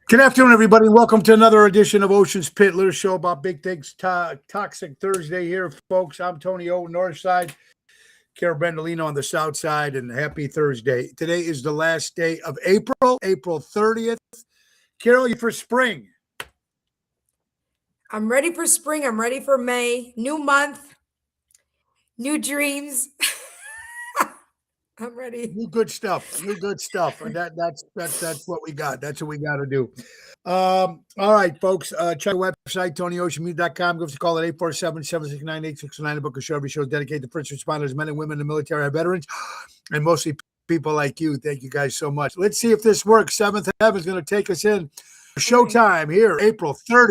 Good afternoon, everybody. Welcome to another edition of Ocean's Pit, little show about big things. Toxic Thursday here, folks. I'm Tony O, North Side, Carol Brandolino on the South Side, and happy Thursday. Today is the last day of April 30th. Carol, you for spring? I'm ready for spring. I'm ready for May. New month, new dreams. I'm ready. New good stuff. And that's what we got. That's what we got to do. All right, folks. Check our website, TonyOceanMedia.com. Give us a call at 847-769-8609 to book a show. Every show is dedicated to first responders, men and women in the military, our veterans, and mostly people like you. Thank you guys so much. Let's see if this works. Seventh Heaven is going to take us in. Showtime here, April 30th.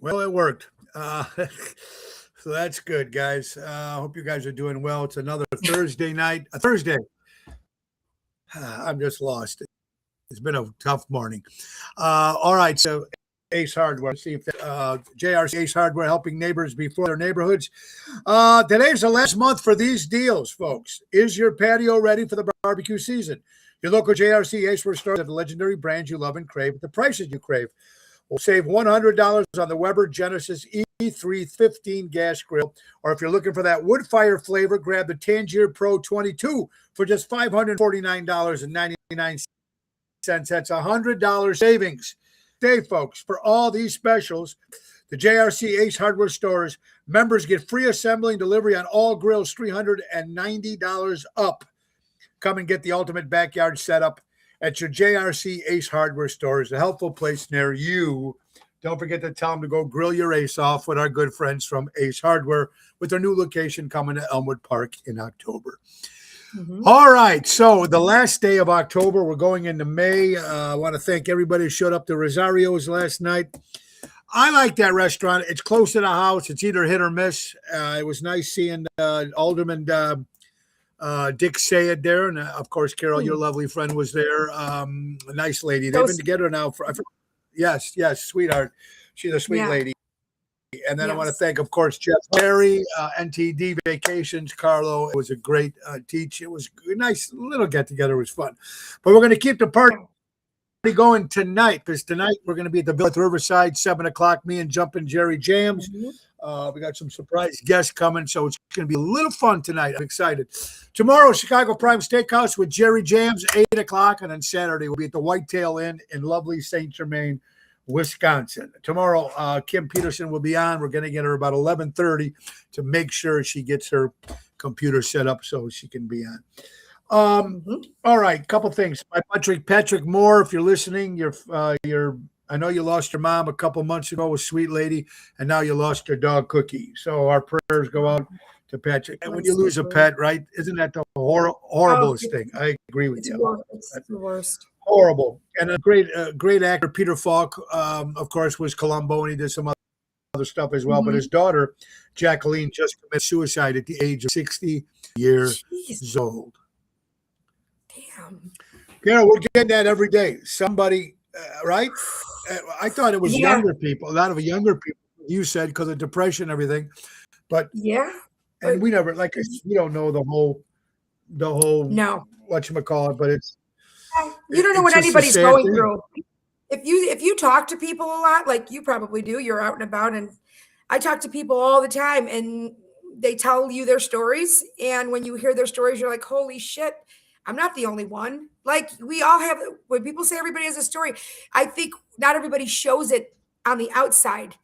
Well, it worked. So that's good, guys. I hope you guys are doing well. It's another Thursday night. Thursday. I'm just lost. It's been a tough morning. All right. So Ace Hardware. See if JRC Ace Hardware helping neighbors before their neighborhoods. Today's the last month for these deals, folks. Is your patio ready for the barbecue season? Your local JRC Ace Hardware stores have the legendary brands you love and crave at the prices you crave. We'll save $100 on the Weber Genesis E315 gas grill. Or if you're looking for that wood fire flavor, grab the Tangier Pro 22 for just $549.99. That's $100 savings. Today, folks, for all these specials, the JRC Ace Hardware stores, members get free assembly and delivery on all grills, $390 up. Come and get the ultimate backyard setup at your JRC Ace Hardware stores, a helpful place near you. Don't forget to tell them to go grill your ace off with our good friends from Ace Hardware with their new location coming to Elmwood Park in October. All right, so the last day of October, we're going into May. I want to thank everybody who showed up to Rosario's last night. I like that restaurant. It's close to the house. It's either hit or miss. It was nice seeing Alderman Dick Sayed there, and of course, Carol, your lovely friend, was there. A nice lady. They've been together now for yes, sweetheart. She's a sweet lady. And then I want to thank, of course, Jeff Perry, NTD Vacations, Carlo. It was a great teach. It was a nice little get together. It was fun. But we're going to keep the party going tonight, because tonight we're going to be at the Villa at Riverside, 7 o'clock. Me and Jumpin' Jerry Jams. We got some surprise guests coming, so it's going to be a little fun tonight. I'm excited. Tomorrow, Chicago Prime Steakhouse with Jerry Jams, 8 o'clock. And then Saturday, we'll be at the Whitetail Inn in lovely St. Germain, Wisconsin. Tomorrow, Kim Peterson will be on. We're going to get her about 11:30 to make sure she gets her computer set up so she can be on. All right, couple things. My Patrick Moore, if you're listening, I know you lost your mom a couple months ago, a sweet lady, and now you lost your dog Cookie. So our prayers go out to Patrick. And when you lose a pet, right? Isn't that the horriblest thing? I agree with you. It's the worst. Horrible. And a great actor, Peter Falk, of course, was Columbo, and he did some other stuff as well. But his daughter, Jacqueline, just committed suicide at the age of 60 years old. Damn. Carol, we're getting that every day. Somebody, right? I thought it was younger people, a lot of younger people, you said, because of depression and everything. But and we never, like, we don't know the whole whatchamacallit, but it's, you don't know what anybody's going through. If you talk to people a lot, like you probably do, you're out and about, and I talk to people all the time, and they tell you their stories, and when you hear their stories, you're like, holy shit, I'm not the only one. Like, we all have, when people say everybody has a story, I think not everybody shows it on the outside,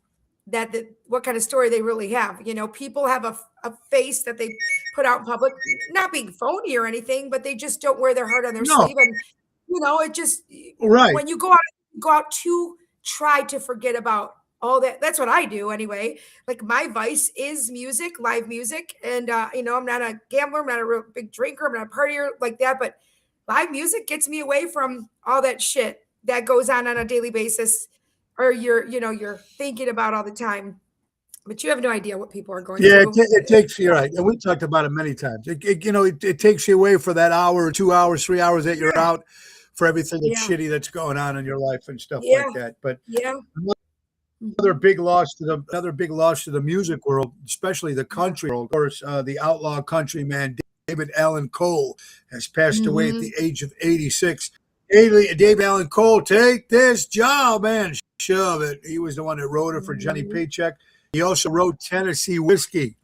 that what kind of story they really have. You know, people have a face that they put out in public, not being phony or anything, but they just don't wear their heart on their sleeve. And, you know, it just, when you go out go out to try to forget about all that. That's what I do anyway. Like my vice is music, live music. And, I'm not a gambler. I'm not a real big drinker. I'm not a partier like that, but live music gets me away from all that shit that goes on a daily basis or you're thinking about all the time. But you have no idea what people are going through. It takes you right, and we talked about it many times. It takes you away for that hour, 2 hours, 3 hours that you're out for everything that's shitty that's going on in your life and stuff like that. But another big loss to the music world, especially the country world. Of course, the outlaw countryman David Allan Coe has passed away at the age of 86. David Allan Coe, take this job and shove it. He was the one that wrote it for Johnny Paycheck. He also wrote Tennessee Whiskey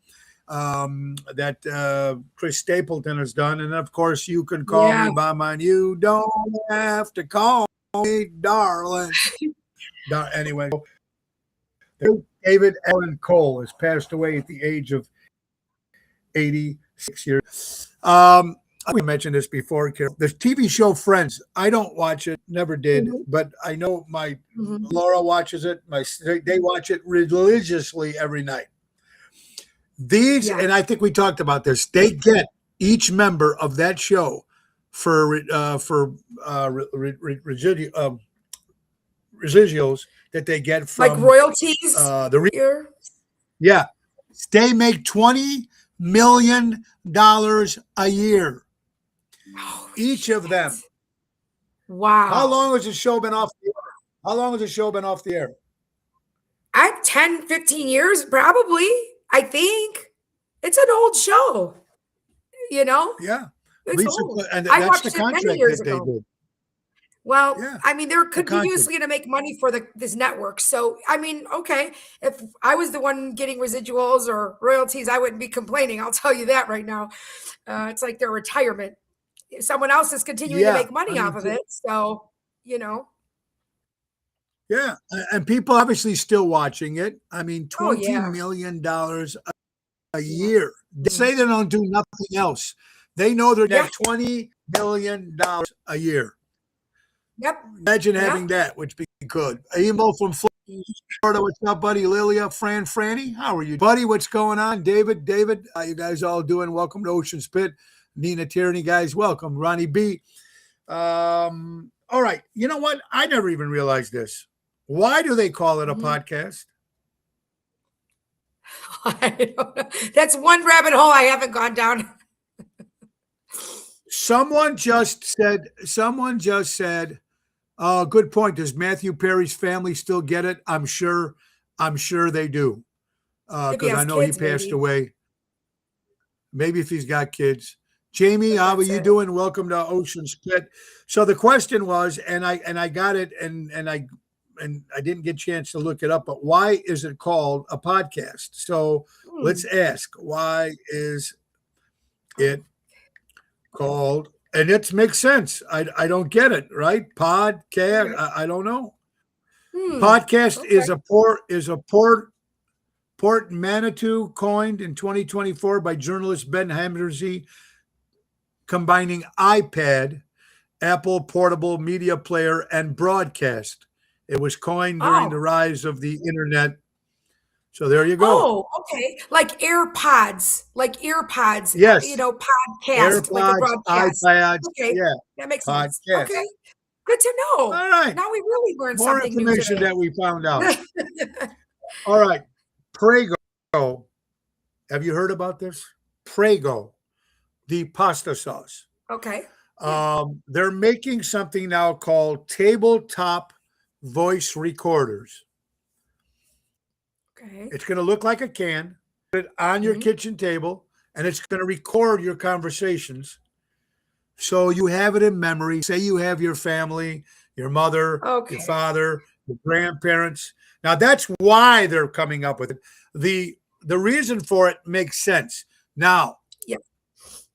that Chris Stapleton has done. And, of course, You Can Call Me By Mine. You don't have to call me darling. Anyway, David Allan Coe has passed away at the age of 86 years. We mentioned this before, Carol. The TV show Friends. I don't watch it, never did, but I know my Laura watches it. They watch it religiously every night. And I think we talked about this. They get each member of that show for residuals that they get from like royalties. They make $20 million a year. Oh, each of them. Wow. How long has the show been off the air? 10, 15 years, probably. I think it's an old show. Yeah. It's old. And I that's watched the it contract many years that ago. they did. Well, they're continuously going to make money for this network. So, okay, if I was the one getting residuals or royalties, I wouldn't be complaining. I'll tell you that right now. It's like their retirement. Someone else is continuing to make money off of it. So, Yeah, and people obviously still watching it. $20 million a year. They say they don't do nothing else. They know they're at $20 million a year. Yep. Imagine having that, which be good. Emo from Florida. What's up, buddy? Lilia, Franny. How are you, buddy? What's going on? David, how you guys all doing? Welcome to Ocean Spit. Nina Tierney, guys, welcome. Ronnie B. All right. You know what? I never even realized this. Why do they call it a podcast? I don't know. That's one rabbit hole I haven't gone down. Someone just said, good point. Does Matthew Perry's family still get it? I'm sure they do. Because I know kids, he passed away. Maybe if he's got kids. Jamie, how are you doing? Welcome to Ocean Spit. So the question was, and I got it, and I didn't get a chance to look it up, but why is it called a podcast? So let's ask, why is it called? And it makes sense. I don't get it, right? Podcast. I don't know. Podcast is a portmanteau coined in 2024 by journalist Ben Hammersy, combining iPad, Apple portable media player, and broadcast. It was coined during the rise of the internet. So there you go. Oh, okay. Like AirPods. Yes. Podcast. AirPods, like a broadcast. iPads. Okay. Yeah. That makes podcast. sense. Okay. Good to know. All right. Now we really learned more something information new today. that we found out. All right. Prego. Have you heard about this? Prego, the pasta sauce. Okay. They're making something now called tabletop voice recorders. Okay. It's going to look like a can, put it on your kitchen table, and it's going to record your conversations. So you have it in memory. Say you have your family, your mother, your father, your grandparents. Now that's why they're coming up with it. The reason for it makes sense. Now,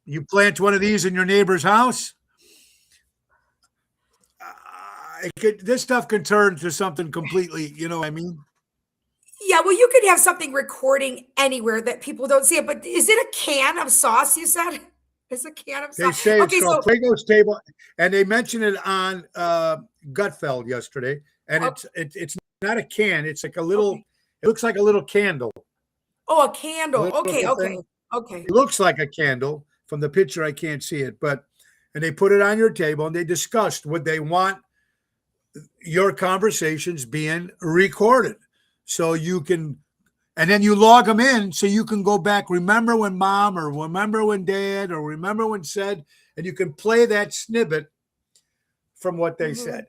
you plant one of these in your neighbor's house, this stuff can turn to something completely, you know what I mean? Yeah, well, you could have something recording anywhere that people don't see it, but is it a can of sauce, you said? It's a can of They salt. say it's Okay, called so Fuego's Table, and they mentioned it on Gutfeld yesterday. And oh, it's not a can. It's like a little. okay. It looks like a little candle. Oh, a A candle. little Okay, okay, thing. okay. It looks like a candle from the picture. I can't see it, but and they put it on your table and they discussed would they want your conversations being recorded so you can, and then you log them in so you can go back. Remember when mom, or remember when dad, or remember when said, and you can play that snippet from what they said.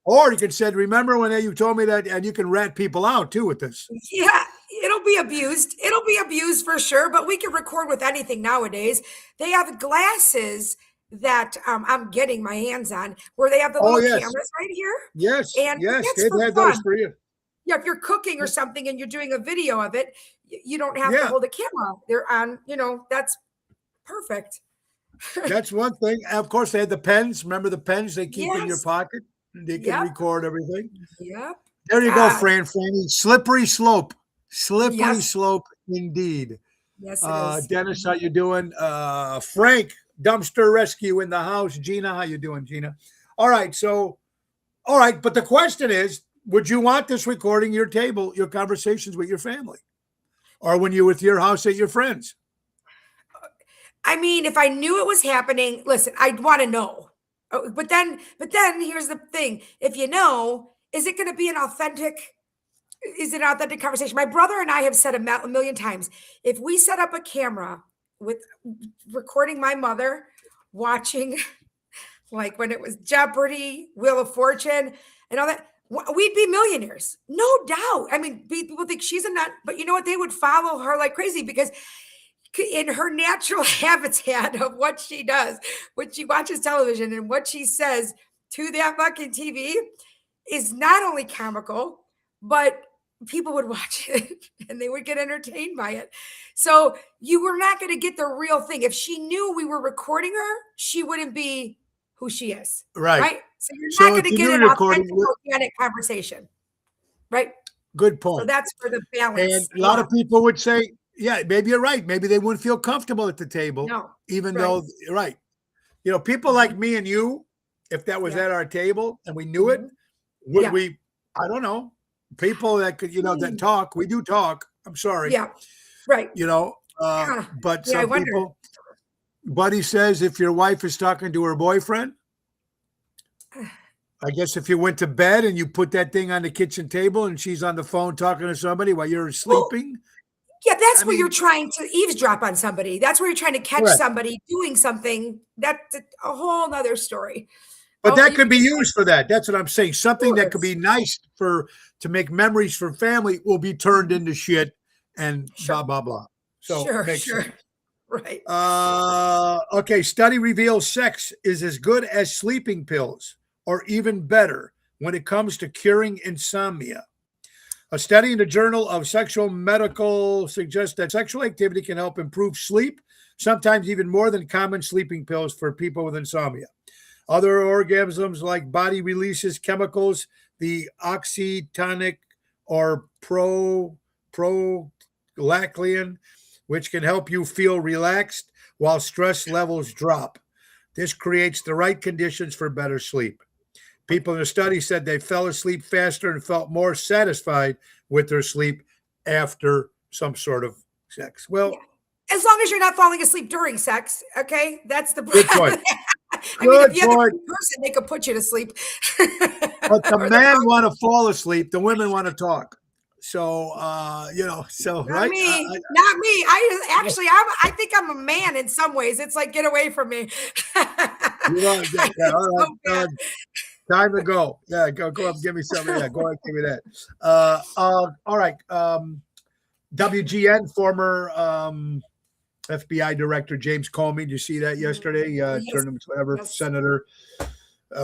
Or you can say, remember when you told me that, and you can rat people out too with this. Yeah, it'll be abused. It'll be abused for sure, but we can record with anything nowadays. They have glasses that I'm getting my hands on where they have the Oh, little yes. cameras right here. Yes. And Yes. that's They've for had fun. those for you. Yeah, if you're cooking or something and you're doing a video of it, you don't have to Yeah. hold a camera. They're on, that's perfect. That's one thing. Of course, they had the pens. Remember the pens they keep in your Yes. pocket? They can Yep. record everything. Yep. There you go, God. Franny. Slippery slope. Slippery Yes. slope indeed. Yes, it is. Dennis, how you doing? Frank, dumpster rescue in the house. Gina, how you doing, Gina? All right. So, all right. But the question is, would you want this recording your table, your conversations with your family? Or when you're with your house at your friends? I mean, if I knew it was happening, listen, I'd want to know. But then here's the thing. If you know, is it going to be an authentic conversation? My brother and I have said a million times, if we set up a camera with recording my mother watching, like when it was Jeopardy, Wheel of Fortune, and all that, we'd be millionaires. No doubt. I mean, people think she's a nut, but you know what? They would follow her like crazy because in her natural habitat of what she does, when she watches television and what she says to that fucking TV is not only comical, but people would watch it and they would get entertained by it. So you were not going to get the real thing. If she knew we were recording her, she wouldn't be who she is. Right. So you're not going to get an authentic, organic conversation. Right. Good point. So that's for the balance. And a lot of people would say, yeah, maybe you're right. Maybe they wouldn't feel comfortable at the table, though, right. People like me and you, if that was at our table and we knew it, would we, I don't know, people that could, that talk, we do talk. I'm sorry. Yeah. Right. But some people, Buddy says if your wife is talking to her boyfriend, I guess if you went to bed and you put that thing on the kitchen table and she's on the phone talking to somebody while you're sleeping. Yeah, that's where you're trying to eavesdrop on somebody. That's where you're trying to catch somebody doing something. That's a whole nother story. But that could be used for that. That's what I'm saying. Something that could be nice to make memories for family will be turned into shit and blah, blah, blah. So sure. Right. Okay. Study reveals sex is as good as sleeping pills or even better when it comes to curing insomnia. A study in the Journal of Sexual Medical suggests that sexual activity can help improve sleep, sometimes even more than common sleeping pills for people with insomnia. Other organisms like body releases chemicals, the oxytonic or prolactin, which can help you feel relaxed while stress levels drop. This creates the right conditions for better sleep. People in the study said they fell asleep faster and felt more satisfied with their sleep after some sort of sex. Well, as long as you're not falling asleep during sex, okay? That's the good point. I mean, if you have a person, they could put you to sleep. But the men want to fall asleep. The women want to talk. So, not right? Me, not me. I think I'm a man in some ways. It's like, get away from me. All right. Time to go. Yeah, go up. Give me something. Yeah, go ahead. Give me that. All right. WGN, former FBI Director James Comey. Did you see that yesterday? Yes. Turned him to whatever senator.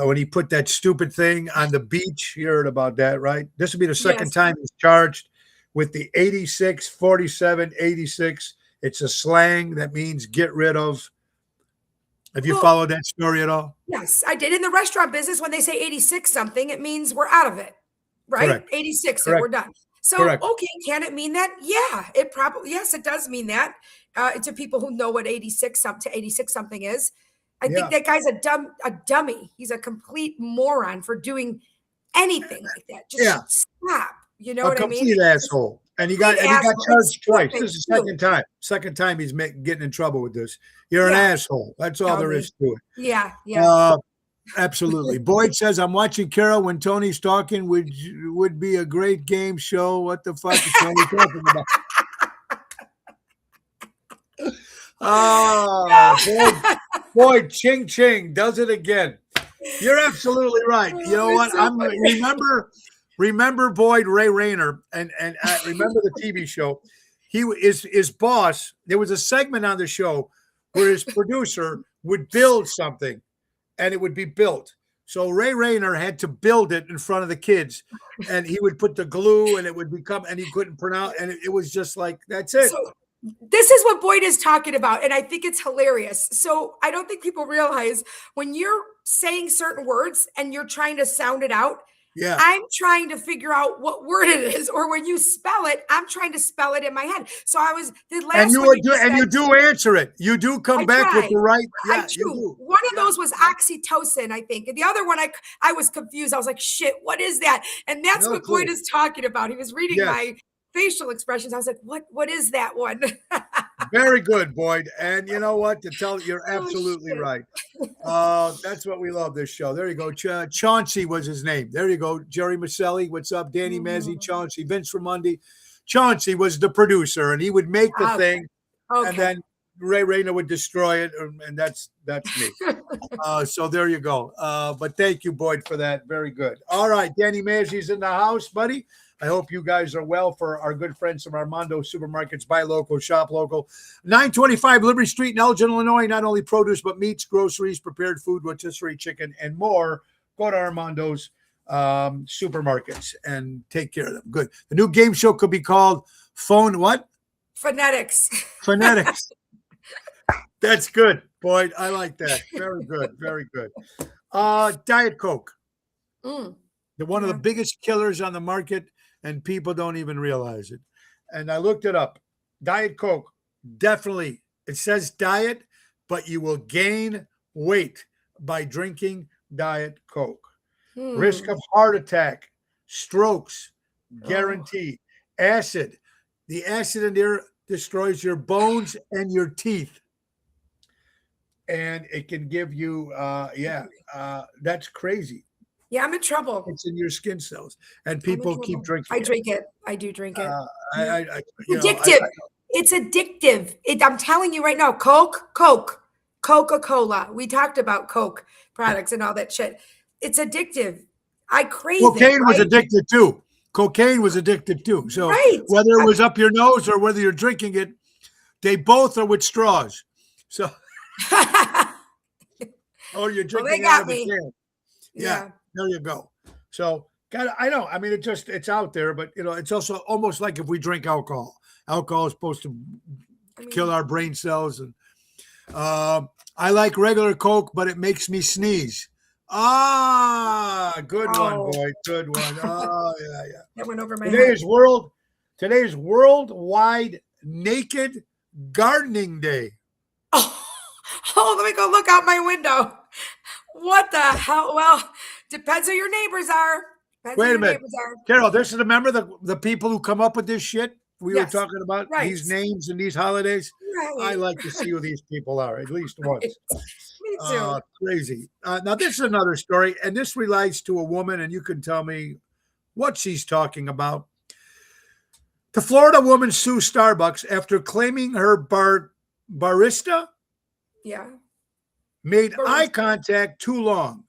When he put that stupid thing on the beach, you heard about that, right? This will be the second time he's charged with the 86, 47, 86. It's a slang that means get rid of. Have you followed that story at all? Yes, I did. In the restaurant business, when they say 86 something, it means we're out of it, right? Correct. 86, Correct. and we're done. So, Correct. okay, can it mean that? Yeah, it probably, yes, it does mean that. To people who know what 86 something is. I think Yeah. that guy's a dummy. He's a complete moron for doing anything like that. Just Yeah. should stop. You know A what I mean? complete asshole. And he got Complete asshole. It's charged twice. stupid, This is the too. second time. Second time he's getting in trouble with this. You're an Yeah. asshole. That's all Tell there me. is to it. Yeah, yeah. Absolutely. Boyd says, I'm watching Carol when Tony's talking. Would be a great game show. What the fuck is Tony talking about? Oh, Boyd, ching ching does it again. You're absolutely right. You know what? Remember Boyd, Ray Rayner, and remember the TV show. He is his boss. There was a segment on the show where his producer would build something, and it would be built. So Ray Rayner had to build it in front of the kids, and he would put the glue, and it would become, and he couldn't pronounce, and it was just like, that's it. So this is what Boyd is talking about, and I think it's hilarious. So I don't think people realize when you're saying certain words and you're trying to sound it out, Yeah. I'm trying to figure out what word it is, or when you spell it, I'm trying to spell it in my head. So I was the last And you one do, and you do answer it. You do come back with the right. Yeah, you do. One of those was oxytocin, I think. And the other one, I was confused. I was like, shit, what is that? And that's No what clue. Boyd is talking about. He was reading my facial expressions. I was like, what is that one? Very good, Boyd. And you know what? You're absolutely right. That's what we love this show. There you go. Chauncey was his name. There you go. Jerry Maselli. What's up? Danny Mazzi, Chauncey, Vince Ramundi. Chauncey was the producer, and he would make the thing, and then Ray Rayner would destroy it, and that's me. So there you go. But thank you, Boyd, for that. Very good. All right, Danny Mazzi's in the house, buddy. I hope you guys are well. For our good friends from Armando Supermarkets, buy local, shop local. 925 Liberty Street in Elgin, Illinois. Not only produce, but meats, groceries, prepared food, rotisserie chicken, and more. Go to Armando's Supermarkets and take care of them. Good. The new game show could be called Phonetics. Phonetics. That's good, Boyd. I like that. Very good. Very good. Diet Coke. One of the biggest killers on the market, and people don't even realize it. And I looked it up. Diet Coke, definitely. It says diet, but you will gain weight by drinking Diet Coke. Risk of heart attack, strokes, guaranteed. Acid. The acid in there destroys your bones and your teeth. And it can give you, that's crazy. Yeah, I'm in trouble. It's in your skin cells, and people keep drinking. I drink it. I do drink it. Addictive. It's addictive. I'm telling you right now, Coca-Cola. We talked about Coke products and all that shit. It's addictive. I crave it. Cocaine was addicted too. Cocaine was addicted too. So whether it was up your nose or whether you're drinking it, they both are with straws. So, or you're drinking out of a can. Yeah. There you go. So, I know. I mean, it's out there, but it's also almost like if we drink alcohol. Alcohol is supposed to kill our brain cells, and I like regular Coke, but it makes me sneeze. Good one, boy. Good one. Yeah. That went over my head. Today's Worldwide Naked Gardening Day. Oh, let me go look out my window. What the hell? Well, depends who your neighbors are. Wait a minute. Carol, this is, remember the people who come up with this shit we were talking about? These names and these holidays? Right. I like to see who these people are, at least once. Me too. Crazy. Now, this is another story, and this relates to a woman, and you can tell me what she's talking about. The Florida woman sues Starbucks after claiming her barista made eye contact too long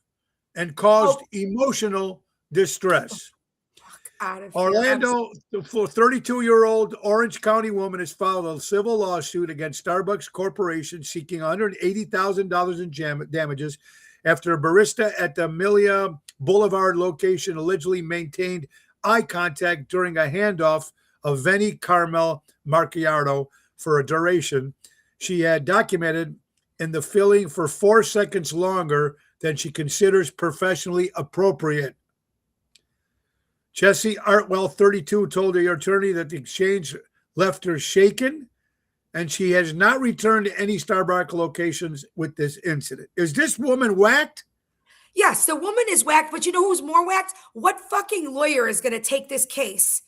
and caused emotional distress. Orlando, the 32-year-old Orange County woman has filed a civil lawsuit against Starbucks Corporation seeking $180,000 in damages after a barista at the Amelia Boulevard location allegedly maintained eye contact during a handoff of Veni Carmel Macchiato for a duration she had documented in the filling for 4 seconds longer than she considers professionally appropriate. Jesse Artwell, 32, told her attorney that the exchange left her shaken, and she has not returned to any Starbucks locations with this incident. Is this woman whacked? Yes, the woman is whacked, but you know who's more whacked? What fucking lawyer is going to take this case?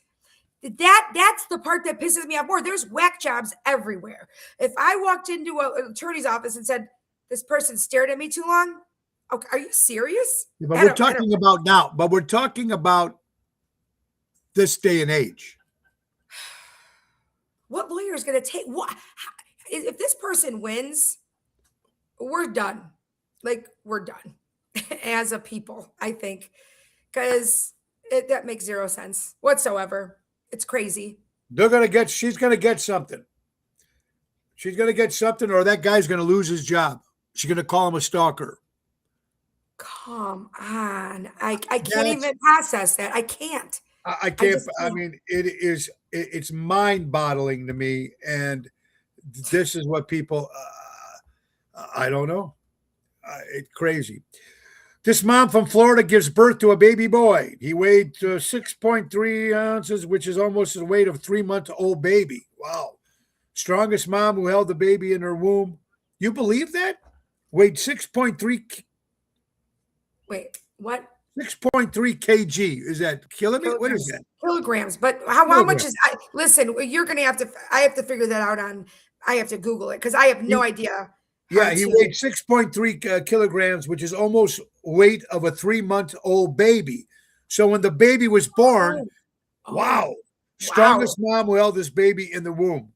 That's the part that pisses me off more. There's whack jobs everywhere. If I walked into an attorney's office and said, this person stared at me too long, okay, are you serious? Yeah, but we're talking about now, but we're talking about this day and age. What lawyer is going to take what? If this person wins, we're done. Like, we're done as a people, I think, because that makes zero sense whatsoever. It's crazy. She's going to get something. She's going to get something, or that guy's going to lose his job. She's going to call him a stalker. Come on. I can't even process that. I can't. I can't. I mean, it's mind-boggling to me. And this is what people, I don't know. It's crazy. This mom from Florida gives birth to a baby boy. He weighed 6.3 ounces, which is almost the weight of a 3-month-old baby. Wow. Strongest mom who held the baby in her womb. You believe that? Weighed 6.3. Wait, what? 6.3 kg. Is that kilograms? What is that? Kilograms. But how much is, listen, you're going to have to, I have to figure that out I have to Google it because I have no idea. Yeah, he weighed 6.3 kilograms, which is almost weight of a 3-month-old baby. So when the baby was born, wow. Strongest mom who held this baby in the womb.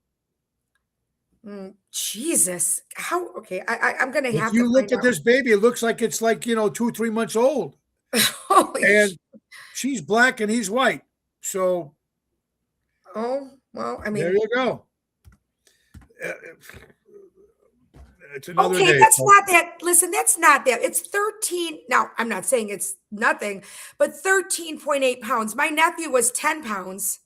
Jesus. How? Okay, I'm going to have to. If you look at this baby, it looks like it's like, 2-3 months old. And she's black and he's white. So. Oh, well, I mean. There you go. It's another day. That's not that. Listen, that's not that. It's 13. Now, I'm not saying it's nothing, but 13.8 pounds. My nephew was 10 pounds.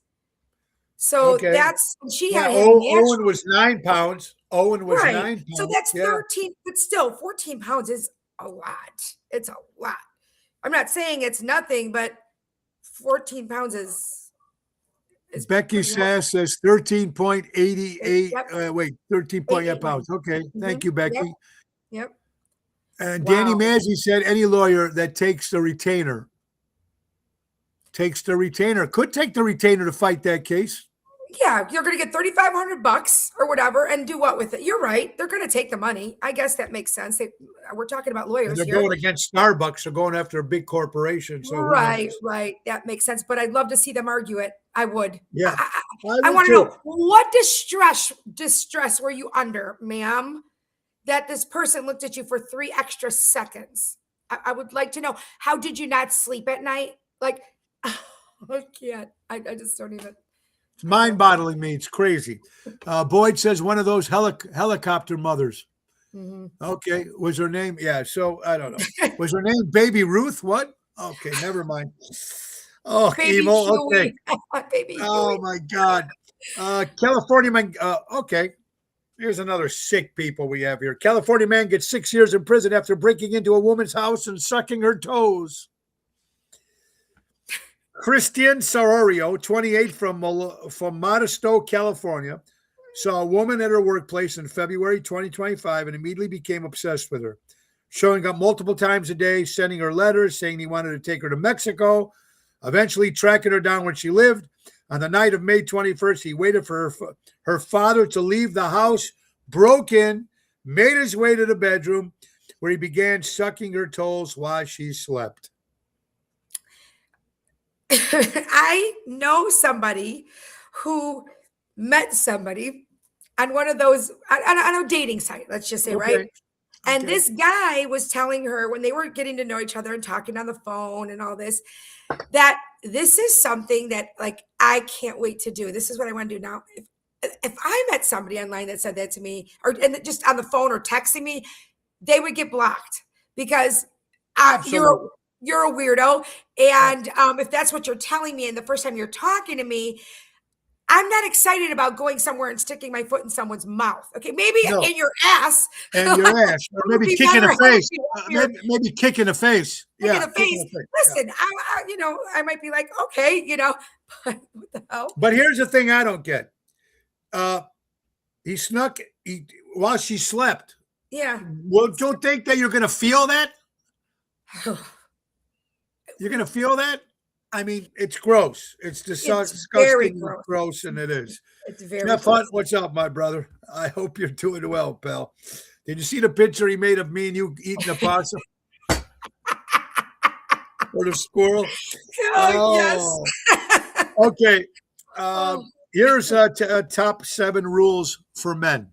So that's, she had Owen was 9 pounds. Owen was 9 pounds. So that's 13, but still 14 pounds is a lot. It's a lot. I'm not saying it's nothing, but 14 pounds is Becky Sass says 13.88. 13.8 pounds. Okay. Thank you, Becky. Yep. And Danny Mazzi said any lawyer that takes the retainer could take the retainer to fight that case. Yeah, you're going to get $3,500 or whatever and do what with it? You're right. They're going to take the money. I guess that makes sense. We're talking about lawyers here. They're going against Starbucks. They're going after a big corporation. So right. That makes sense. But I'd love to see them argue it. I would. Yeah. I want to know, what distress were you under, ma'am, that this person looked at you for 3 extra seconds? I would like to know. How did you not sleep at night? Like, I can't. I just don't even. It's mind-boggling me. It's crazy. Boyd says one of those helicopter mothers. Mm-hmm. Okay. Was her name? Yeah. So I don't know. Was her name Baby Ruth? What? Okay. Never mind. Oh, Baby evil. Huey. Okay. Baby oh Huey. My God. California man. Okay. Here's another sick people we have here. California man gets 6 years in prison after breaking into a woman's house and sucking her toes. Christian Sororio, 28, from Modesto, California, saw a woman at her workplace in February 2025 and immediately became obsessed with her, showing up multiple times a day, sending her letters, saying he wanted to take her to Mexico, eventually tracking her down where she lived. On the night of May 21st, he waited for her father to leave the house, broke in, made his way to the bedroom, where he began sucking her toes while she slept. I know somebody who met somebody on one of those, on a dating site, let's just say, right? And this guy was telling her, when they were getting to know each other and talking on the phone and all this, that this is something that, like, I can't wait to do. This is what I want to do now. If I met somebody online that said that to me, and just on the phone or texting me, they would get blocked because you're a weirdo. And if that's what you're telling me, and the first time you're talking to me, I'm not excited about going somewhere and sticking my foot in someone's mouth. Okay, maybe No. in your ass. And your ass, or maybe kick in the face. Maybe kick in the face. In the face. Listen, I might be like, okay, but what the hell? But here's the thing I don't get. He snuck while she slept. Yeah. Well, don't think that you're going to feel that. You're going to feel that. I mean, it's gross. It's disgusting. Very gross, and it is. It's very Jeff Hunt, what's up, my brother? I hope you're doing well, pal. Did you see the picture he made of me and you eating a possum? Or the squirrel? Oh, yes. Okay. Here's top 7 rules for men.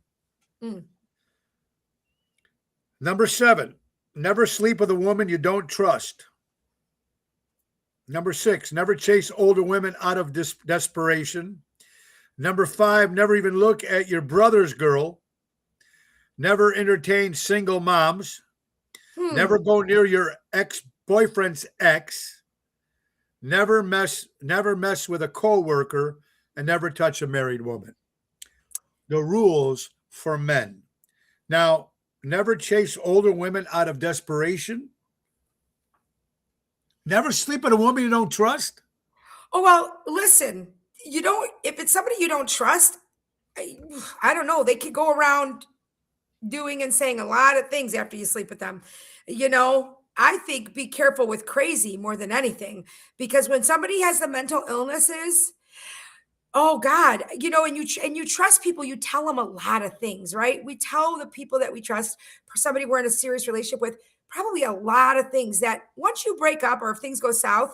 Number 7, never sleep with a woman you don't trust. Number 6, never chase older women out of desperation. Number 5, never even look at your brother's girl. Never entertain single moms. Never go near your ex-boyfriend's ex. Never mess with a coworker, and never touch a married woman. The rules for men. Now, never chase older women out of desperation. Never sleep with a woman you don't trust. Oh, well, listen, if it's somebody you don't trust, I don't know. They could go around doing and saying a lot of things after you sleep with them. I think be careful with crazy more than anything, because when somebody has the mental illnesses, oh God, and you trust people, you tell them a lot of things, right? We tell the people that we trust, for somebody we're in a serious relationship with, probably a lot of things that once you break up or if things go south,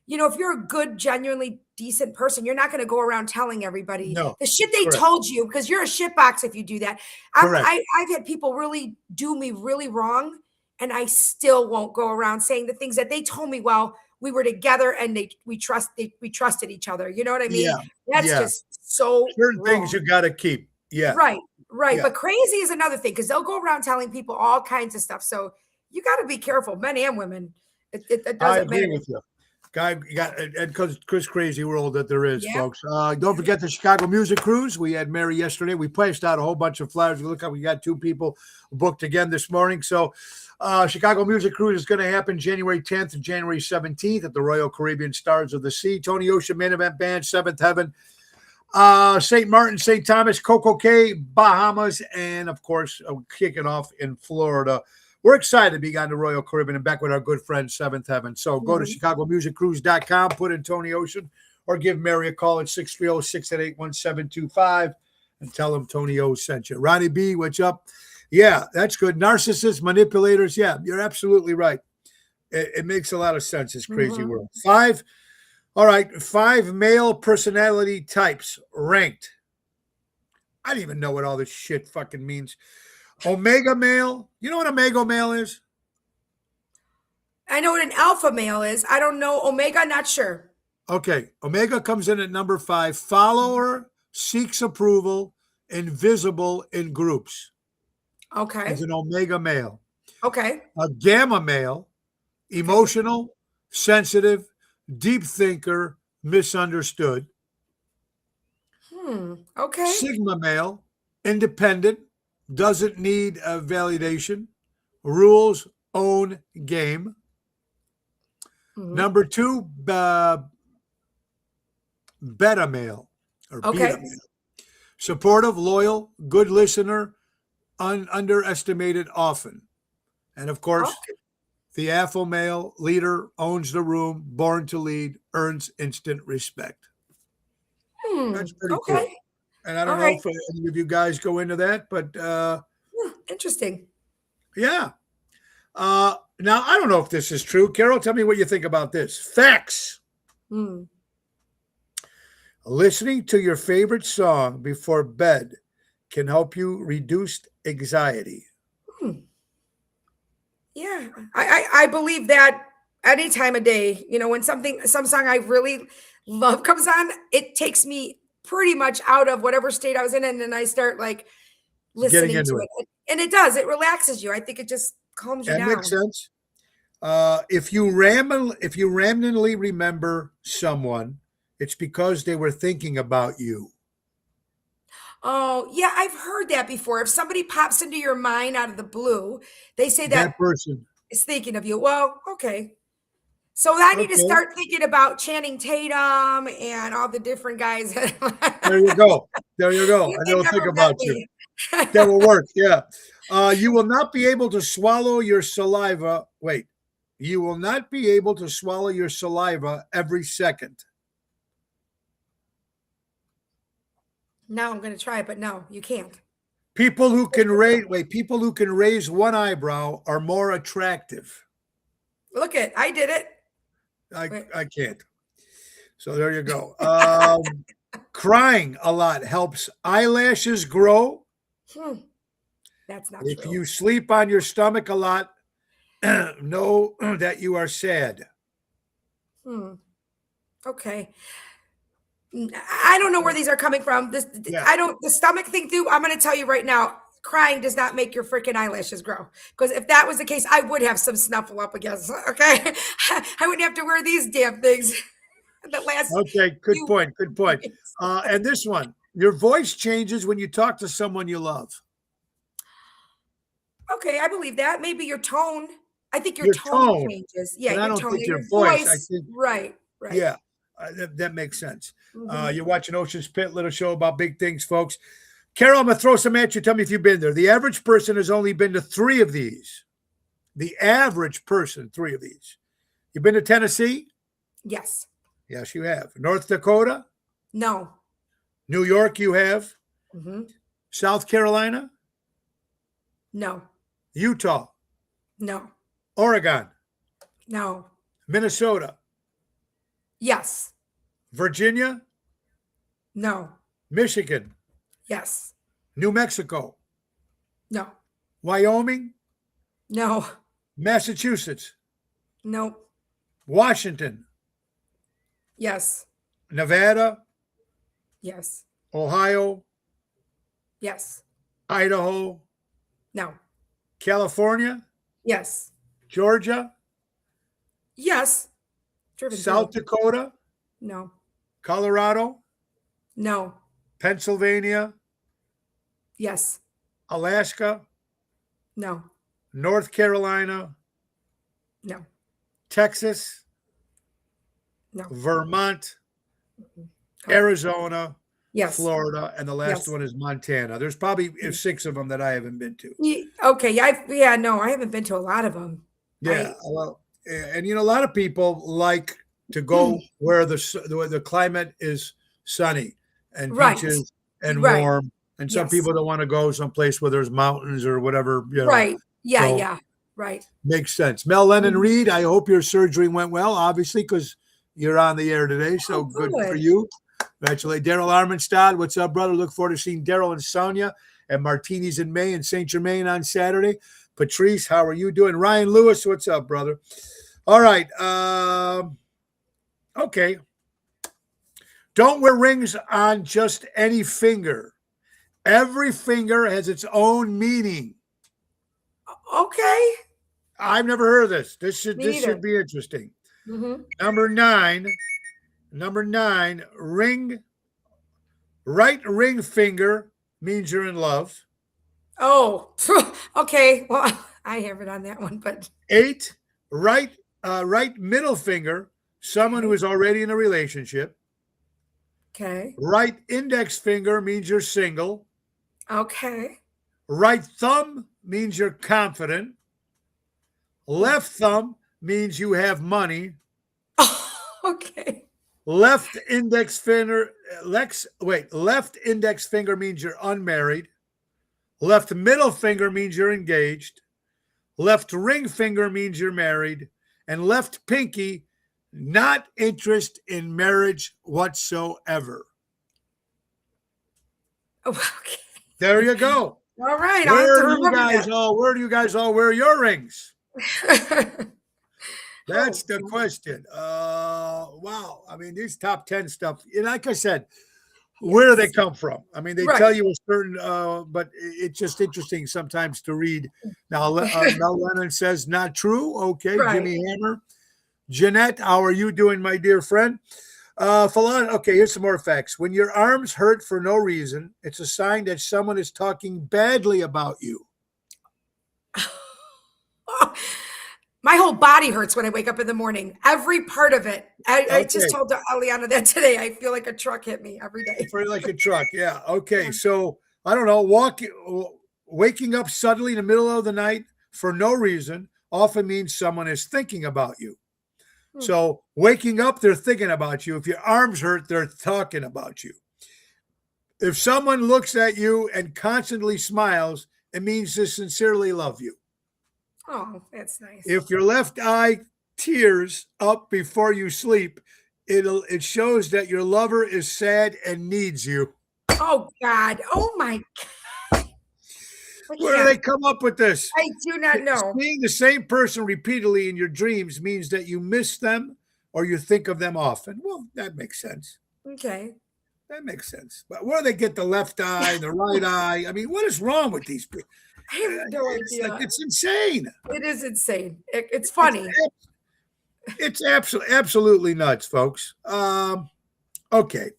if you're a good, genuinely decent person, you're not going to go around telling everybody the shit they told you, because you're a shitbox if you do that. I've had people really do me really wrong, and I still won't go around saying the things that they told me while we were together and we trusted each other. You know what I mean? Yeah. That's just so certain wrong. Things you got to keep. Yeah. Right. Yeah. But crazy is another thing, because they'll go around telling people all kinds of stuff. So you got to be careful, men and women. It doesn't matter. I agree with you. Guy, you got, and because crazy world that there is, folks. Don't forget the Chicago Music Cruise. We had Mary yesterday. We placed out a whole bunch of flyers. Look how we got 2 people booked again this morning. So Chicago Music Cruise is going to happen January 10th and January 17th at the Royal Caribbean Stars of the Sea. Tony Ocean Main Event Band, Seventh Heaven, St. Martin, St. Thomas, Coco Cay, Bahamas, and of course, kicking off in Florida. We're excited to be on the Royal Caribbean and back with our good friend Seventh Heaven. So go to ChicagoMusicCruise.com, put in Tony Ocean, or give Mary a call at 630-688-1725 and tell them Tony O sent you. Ronnie B, what's up? Yeah, that's good. Narcissists, manipulators. Yeah, you're absolutely right. It makes a lot of sense, this crazy world. 5. All right, 5 male personality types ranked. I don't even know what all this shit fucking means. Omega male. You know what omega male is? I know what an alpha male is. I don't know omega, not sure. Okay. Omega comes in at number 5. Follower, seeks approval, invisible in groups. Okay. Is an omega male. Okay. A gamma male, emotional, sensitive, deep thinker, misunderstood. Okay. Sigma male, independent, doesn't need a validation, rules, own game. Number 2, beta male or beta male. Supportive, loyal, good listener, underestimated often. And of course, the alpha male, leader, owns the room, born to lead, earns instant respect. That's pretty cool. And I don't know if any of you guys go into that, but interesting. Yeah. Now, I don't know if this is true. Carol, tell me what you think about this. Facts. Listening to your favorite song before bed can help you reduce anxiety. Yeah, I believe that any time of day. When some song I really love comes on, it takes me pretty much out of whatever state I was in, and then I start like listening to it. And it does. It relaxes you. I think it just calms you down. That makes sense. If you randomly remember someone it's because they were thinking about you. Oh, yeah, I've heard that before. If somebody pops into your mind out of the blue, they say That that person. is thinking of you. Well, okay. So I need to Okay. start thinking about Channing Tatum and all the different guys. There you go. There you go. And They they'll think never met about you. me. That will work. Yeah. You will not be able to swallow your saliva. Wait. You will not be able to swallow your saliva every second. Now I'm going to try it, but no, you can't. People who can raise one eyebrow are more attractive. Look it, I did it. I can't. So there you go. Crying a lot helps eyelashes grow. That's not If true. you sleep on your stomach a lot, know that you are sad. Okay. I don't know where these are coming from. The stomach thing too. I'm going to tell you right now, crying does not make your freaking eyelashes grow. Because if that was the case, I would have some snuffle up against. Okay. I wouldn't have to wear these damn things. Okay. Good point. Good point. And this one, your voice changes when you talk to someone you love. Okay. I believe that. Maybe your tone. I think your tone changes. Yeah. But I don't tone think and your voice. I think, right. Yeah. That makes sense. You're watching Ocean's Pit, little show about big things, folks. Carol, I'm going to throw some at you. Tell me if you've been there. The average person has only been to 3 of these. The average person, 3 of these. You've been to Tennessee? Yes. Yes, you have. North Dakota? No. New York, you have? South Carolina? No. Utah? No. Oregon? No. Minnesota? Yes. Virginia? No. Michigan? Yes. New Mexico? No. Wyoming? No. Massachusetts? No. Washington? Yes. Nevada? Yes. Ohio? Yes. Idaho? No. California? Yes. Georgia? Yes. South Dakota? No. Colorado? No. Pennsylvania? Yes. Alaska? No. North Carolina? No. Texas? No. Vermont? Arizona? Yes. Florida? And the last one is Montana. There's probably 6 of them that I haven't been to. Okay. No, I haven't been to a lot of them. Yeah. Well, and a lot of people like to go where the climate is sunny and beaches and warm. And some people don't want to go someplace where there's mountains or whatever. Right. Yeah. Yeah. Right. Makes sense. Mel Lennon Reed, I hope your surgery went well, obviously, because you're on the air today. So good for you. Congratulations. Daryl Armenstad, what's up, brother? Look forward to seeing Daryl and Sonia at Martini's in May and St. Germain on Saturday. Patrice, how are you doing? Ryan Lewis, what's up, brother? All right. Okay. Don't wear rings on just any finger. Every finger has its own meaning. Okay. I've never heard of this. This should be interesting. Number 9, right ring finger means you're in love. Oh, okay. Well, I haven't on that one, but 8, right middle finger, someone who is already in a relationship. Okay. Right index finger means you're single. Okay. Right thumb means you're confident. Left thumb means you have money. Okay. Left index finger means you're unmarried. Left middle finger means you're engaged. Left ring finger means you're married. And left pinky, not interest in marriage whatsoever. Okay. There you go. All right. Where do you guys all wear your rings? That's the question. Wow. I mean, these top 10 stuff, like I said, where do they come from? I mean, they tell you a certain, but it's just interesting sometimes to read. Now, Mel Lennon says, not true. Okay. Jimmy Hammer. Jeanette, how are you doing, my dear friend? Okay, here's some more facts. When your arms hurt for no reason, it's a sign that someone is talking badly about you. My whole body hurts when I wake up in the morning. Every part of it. I just told Aliana that today. I feel like a truck hit me every day. Like a truck, yeah. Okay, so I don't know. Waking up suddenly in the middle of the night for no reason often means someone is thinking about you. So waking up, they're thinking about you. If your arms hurt, they're talking about you. If someone looks at you and constantly smiles, it means they sincerely love you. Oh, that's nice. If your left eye tears up before you sleep, it shows that your lover is sad and needs you. Oh God. Oh my God. Where do they come up with this? I do not know. Seeing the same person repeatedly in your dreams means that you miss them or you think of them often. Well, that makes sense. Okay. That makes sense. But where do they get the left eye, the right eye? I mean, what is wrong with these people? I have no idea. It's insane. It is insane. It's funny. It's absolutely nuts, folks. Okay.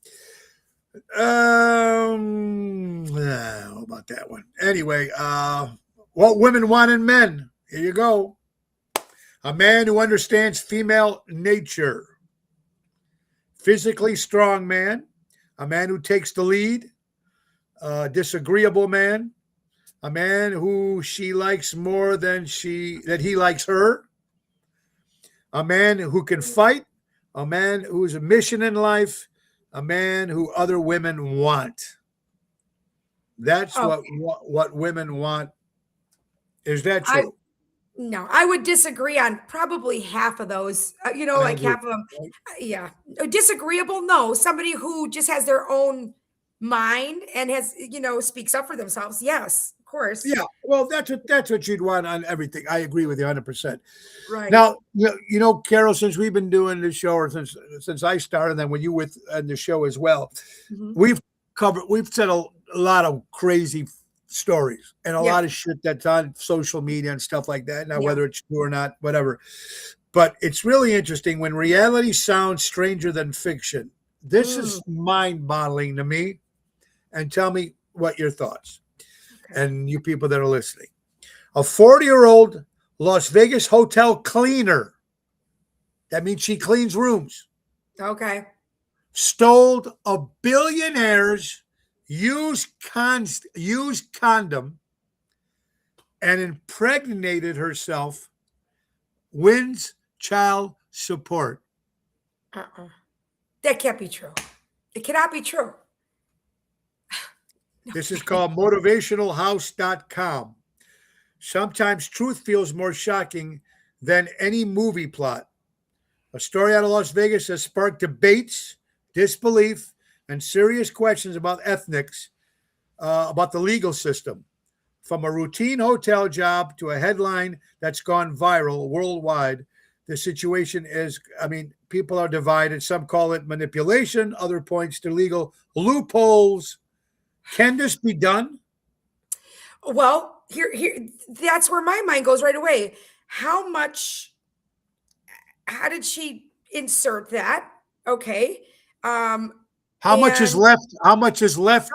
How about that one? Anyway, what women want in men. Here you go. A man who understands female nature. Physically strong man. A man who takes the lead. Disagreeable man. A man who she likes more than that he likes her. A man who can fight. A man who's a mission in life. A man who other women want. That's what women want. Is that true? No, I would disagree on probably half of those. Like half of them. Yeah. Disagreeable, no. Somebody who just has their own mind and has, speaks up for themselves. Yes, of course. Yeah. Well, that's what you'd want on everything. I agree with you 100%. Right. Now, Carol, since we've been doing this show, or since I started, and then when you were on the show as well, we've said a lot of crazy stories and a lot of shit that's on social media and stuff like that. Now, whether it's true or not, whatever. But it's really interesting when reality sounds stranger than fiction. This is mind-boggling to me. And tell me what your thoughts. Okay. And you people that are listening. A 40-year-old Las Vegas hotel cleaner. That means she cleans rooms. Okay. Stole a billionaire's used condom and impregnated herself. Wins child support. That can't be true. It cannot be true. This is called motivationalhouse.com. Sometimes truth feels more shocking than any movie plot. A story out of Las Vegas has sparked debates, disbelief, and serious questions about ethics, about the legal system. From a routine hotel job to a headline that's gone viral worldwide, the situation is, people are divided. Some call it manipulation, other points to legal loopholes. Can this be done? Well, here, that's where my mind goes right away. How did she insert that? Okay. How much is left? How much is left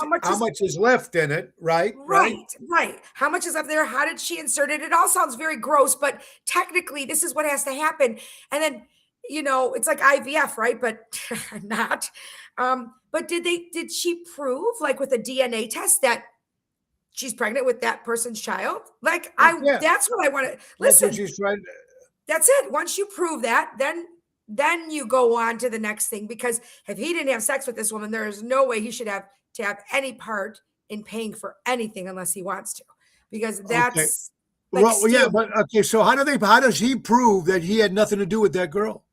in it? Right. How much is up there? How did she insert it? It all sounds very gross, but technically this is what has to happen. And then, it's like IVF, right? But not. But did she prove, like with a DNA test, that she's pregnant with that person's child? Like that's what I want to listen. That's what she's trying. That's it. Once you prove that, then you go on to the next thing, because if he didn't have sex with this woman, there is no way he should have to have any part in paying for anything unless he wants to, because that's so how does he prove that he had nothing to do with that girl?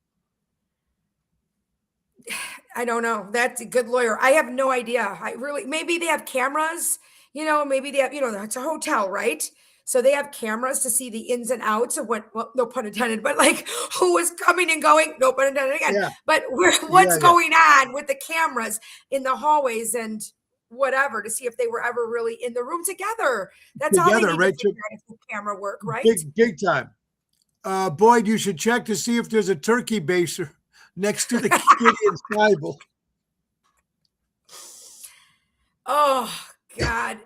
I don't know. That's a good lawyer. I have no idea. Maybe they have cameras, maybe they have, it's a hotel, right? So they have cameras to see the ins and outs of what, well, no pun intended, but like who was coming and going, no pun intended again. Yeah. But what's going on with the cameras in the hallways and whatever, to see if they were ever really in the room together. That's all they need to figure out if the camera work, right? Big time. Boyd, you should check to see if there's a turkey baster next to the Gideon's Bible. Oh God.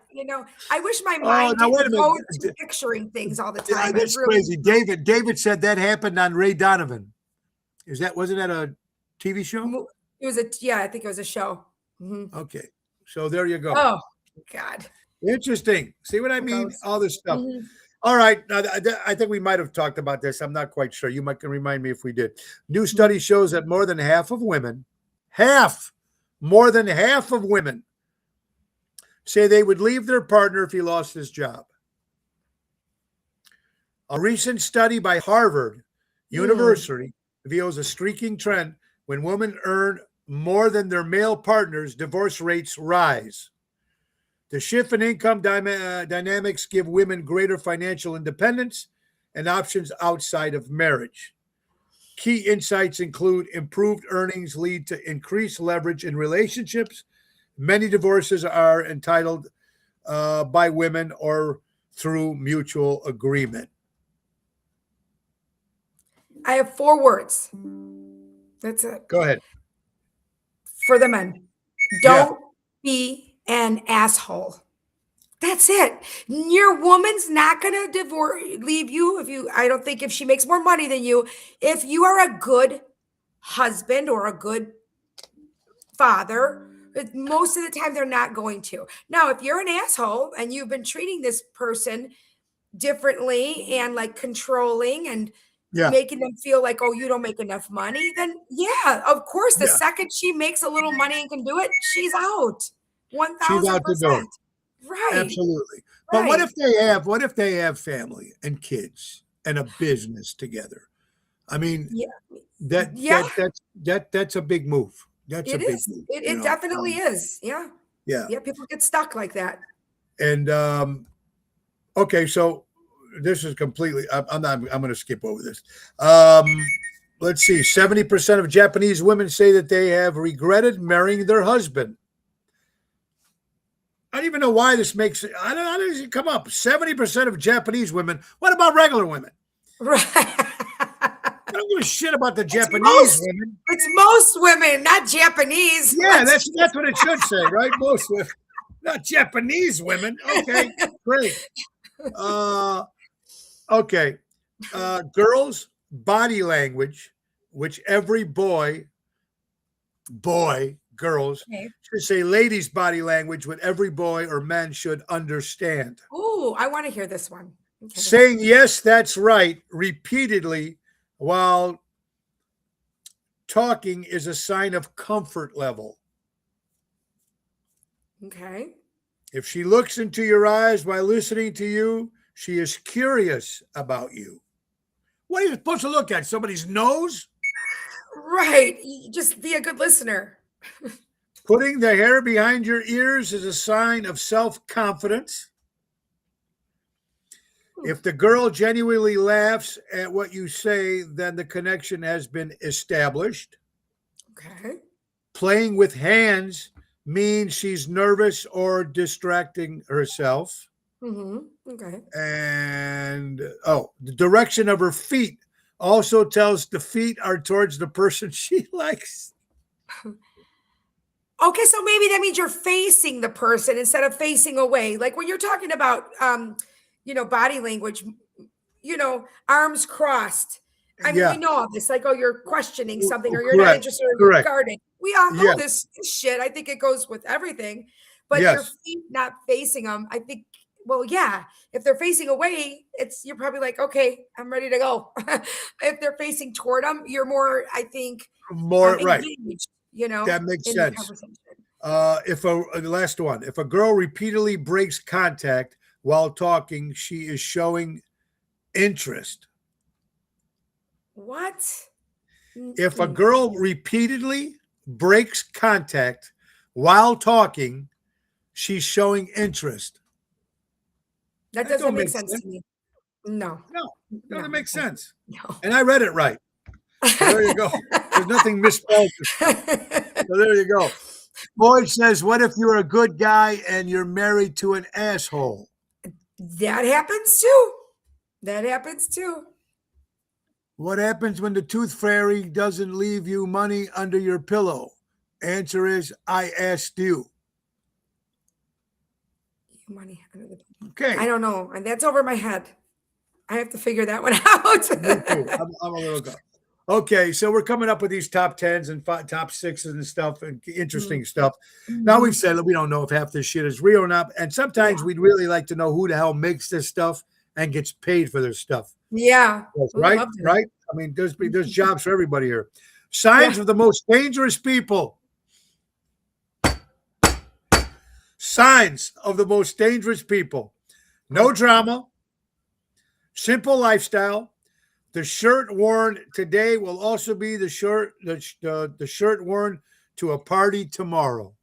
I wish my mind now wait a didn't go minute. to picturing things all the Yeah, time. that's crazy. David said that happened on Ray Donovan. Wasn't that a TV show? It was I think it was a show. Mm-hmm. Okay. So there you go. Oh God. Interesting. See what I mean? All this stuff. Mm-hmm. All right. Now, I think we might have talked about this. I'm not quite sure. You might can remind me if we did. New study shows that more than half of women, more than half of women say they would leave their partner if he lost his job. A recent study by Harvard University reveals a streaking trend. When women earn more than their male partners, divorce rates rise. The shift in income dynamics give women greater financial independence and options outside of marriage. Key insights include improved earnings lead to increased leverage in relationships. Many divorces are entitled by women or through mutual agreement. I have 4 words. That's it. Go ahead. For the men. Don't be an asshole. That's it. Your woman's not going to leave you I don't think if she makes more money than you. If you are a good husband or a good father, most of the time they're not going to. Now, if you're an asshole and you've been treating this person differently and like controlling and making them feel like, oh, you don't make enough money, then of course, the second she makes a little money and can do it, she's out. 1,000%. She's out the door. Right. Absolutely. But what if they have family and kids and a business together? I mean, that's a big move. That's a big move. It definitely is. Yeah. Yeah. Yeah. People get stuck like that. And okay, so this is completely. I'm going to skip over this. Let's see. 70% of Japanese women say that they have regretted marrying their husband. I don't even know why this makes it. I don't know how does it come up. 70% of Japanese women. What about regular women? Right. I don't give a shit about the Japanese women. It's most women, not Japanese. Yeah, that's what it should say, right? Most women, not Japanese women. Okay, great. Okay. Girls' body language, which every girls should say ladies' body language, what every boy or man should understand. Oh, I want to hear this one. Okay. Saying yes, that's right, repeatedly while talking is a sign of comfort level. Okay. If she looks into your eyes while listening to you, she is curious about you. What are you supposed to look at? Somebody's nose? Right. Just be a good listener. Putting the hair behind your ears is a sign of self-confidence. If the girl genuinely laughs at what you say, then the connection has been established. Okay. Playing with hands means she's nervous or distracting herself. Mm-hmm. Okay. And the direction of her feet also tells the feet are towards the person she likes. Okay, so maybe that means you're facing the person instead of facing away. Like when you're talking about body language, arms crossed. I mean, we know all this. Like, you're questioning something or you're not interested in regarding. We all know this shit. I think it goes with everything. But your feet not facing them, I think, if they're facing away, you're probably like, okay, I'm ready to go. If they're facing toward them, you're more, I think, engaged, that makes sense. The last one, if a girl repeatedly breaks contact while talking, she is showing interest. What? If a girl repeatedly breaks contact while talking, she's showing interest. That doesn't make sense to me. No, that makes sense. No. And I read it right. So there you go. There's nothing misspelled. So there you go. Boyd says, what if you're a good guy and you're married to an asshole? That happens too. What happens when the tooth fairy doesn't leave you money under your pillow? Answer is, I asked you. Money under the pillow. Okay. I don't know. And that's over my head. I have to figure that one out. Me too. I'm a little go. Okay, so we're coming up with these top 10s and top 6s and stuff and interesting stuff. Now we've said that we don't know if half this shit is real or not. And sometimes we'd really like to know who the hell makes this stuff and gets paid for this stuff. Yeah. Right? Right? I mean, there's jobs for everybody here. Signs of the most dangerous people. Signs of the most dangerous people. No drama. Simple lifestyle. The shirt worn today will also be the shirt worn to a party tomorrow.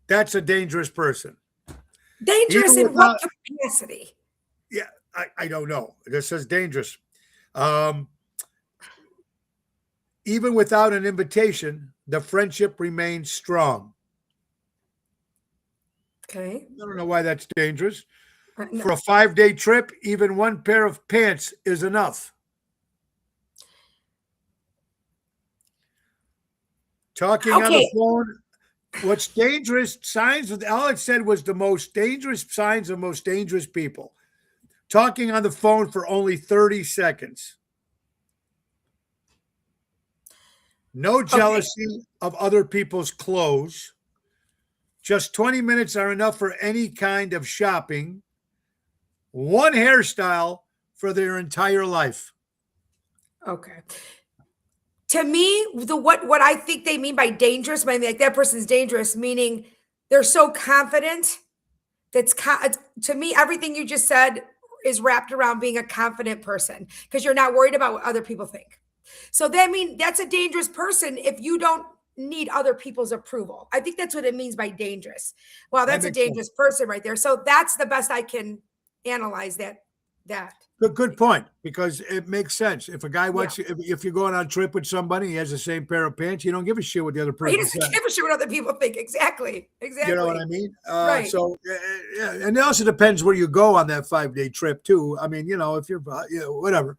That's a dangerous person. Dangerous in what capacity? Yeah, I don't know. This says dangerous. Even without an invitation, the friendship remains strong. Okay. I don't know why that's dangerous. No. For a 5-day trip, even one pair of pants is enough. Talking on the phone. What's dangerous signs? All it said was the most dangerous signs of most dangerous people. Talking on the phone for only 30 seconds. No jealousy of other people's clothes. Just 20 minutes are enough for any kind of shopping. One hairstyle for their entire life. Okay. To me, what I think they mean by dangerous, I mean, like that person's dangerous, meaning they're so confident. To me, everything you just said is wrapped around being a confident person because you're not worried about what other people think. So that's a dangerous person if you don't need other people's approval. I think that's what it means by dangerous. Well, that's a dangerous person right there. So that's the best I can analyze that. Good point, because it makes sense. If a guy wants you, if you're going on a trip with somebody, he has the same pair of pants, you don't give a shit what the other person says. He doesn't give a shit what other people think. Exactly. You know what I mean? Right. So, yeah, and it also depends where you go on that 5-day trip too. I mean, if you're, whatever.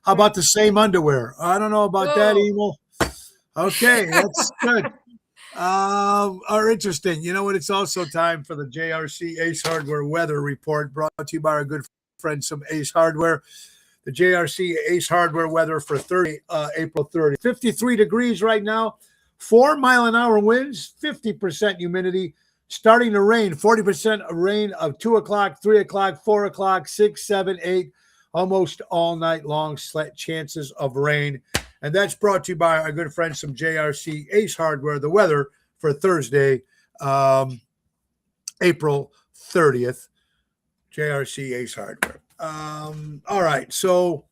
How about the same underwear? I don't know about that, Emil. Okay, that's good. Are interesting. You know what? It's also time for the JRC Ace Hardware weather report, brought to you by our good friends from Ace Hardware. The JRC Ace Hardware weather for April 30. 53 degrees right now, 4-mile-an-hour winds, 50% humidity, starting to rain, 40% rain of 2 o'clock, 3 o'clock, 4 o'clock, 6, 7, 8, almost all night long, chances of rain. And that's brought to you by our good friends from JRC Ace Hardware, the weather for Thursday, April 30th. JRC Ace Hardware. All right. So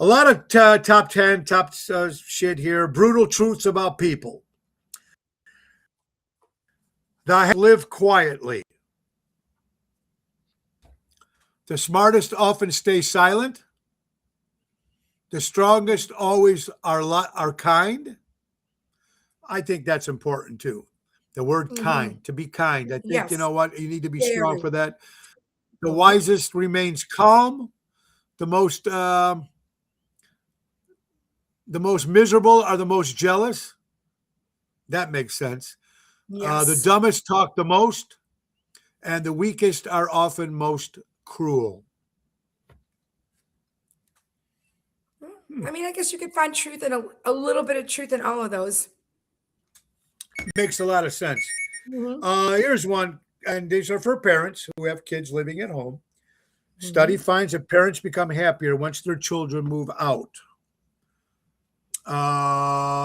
a lot of top 10, top shit here. Brutal truths about people. That live quietly. The smartest often stay silent. The strongest always are kind. I think that's important too. The word kind, to be kind. I think, you know what? You need to be strong for that. The wisest remains calm. The most miserable are the most jealous. That makes sense. Yes. The dumbest talk the most, and the weakest are often most cruel. I mean, I guess you could find truth in a little bit of truth in all of those. Makes a lot of sense. Here's one. And these are for parents who have kids living at home. Study finds that parents become happier once their children move out.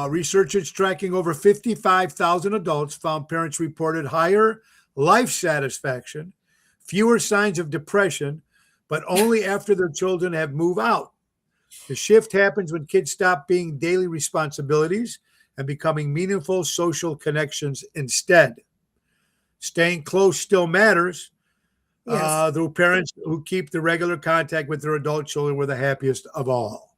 Researchers tracking over 55,000 adults found parents reported higher life satisfaction, fewer signs of depression, but only after their children have moved out. The shift happens when kids stop being daily responsibilities and becoming meaningful social connections instead. Staying close still matters. Yes. The parents who keep the regular contact with their adult children were the happiest of all.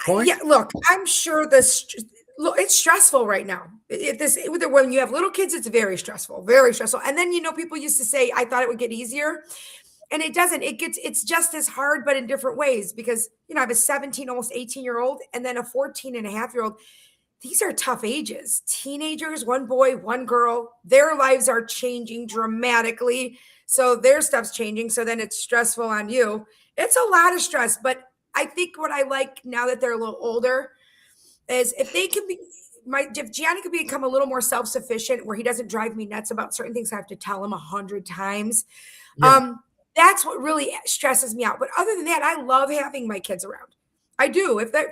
Point? Yeah, look, I'm sure it's stressful right now. When you have little kids, it's very stressful, very stressful. And then, people used to say, I thought it would get easier. And it doesn't, it's just as hard, but in different ways because, I have a 17, almost 18-year-old and then a 14-and-a-half-year-old. These are tough ages. Teenagers, one boy, one girl, their lives are changing dramatically. So their stuff's changing. So then it's stressful on you. It's a lot of stress. But I think what I like now that they're a little older is if they can be, if Gianni could become a little more self-sufficient where he doesn't drive me nuts about certain things I have to tell him 100 times. Yeah. That's what really stresses me out. But other than that, I love having my kids around. I do. If they're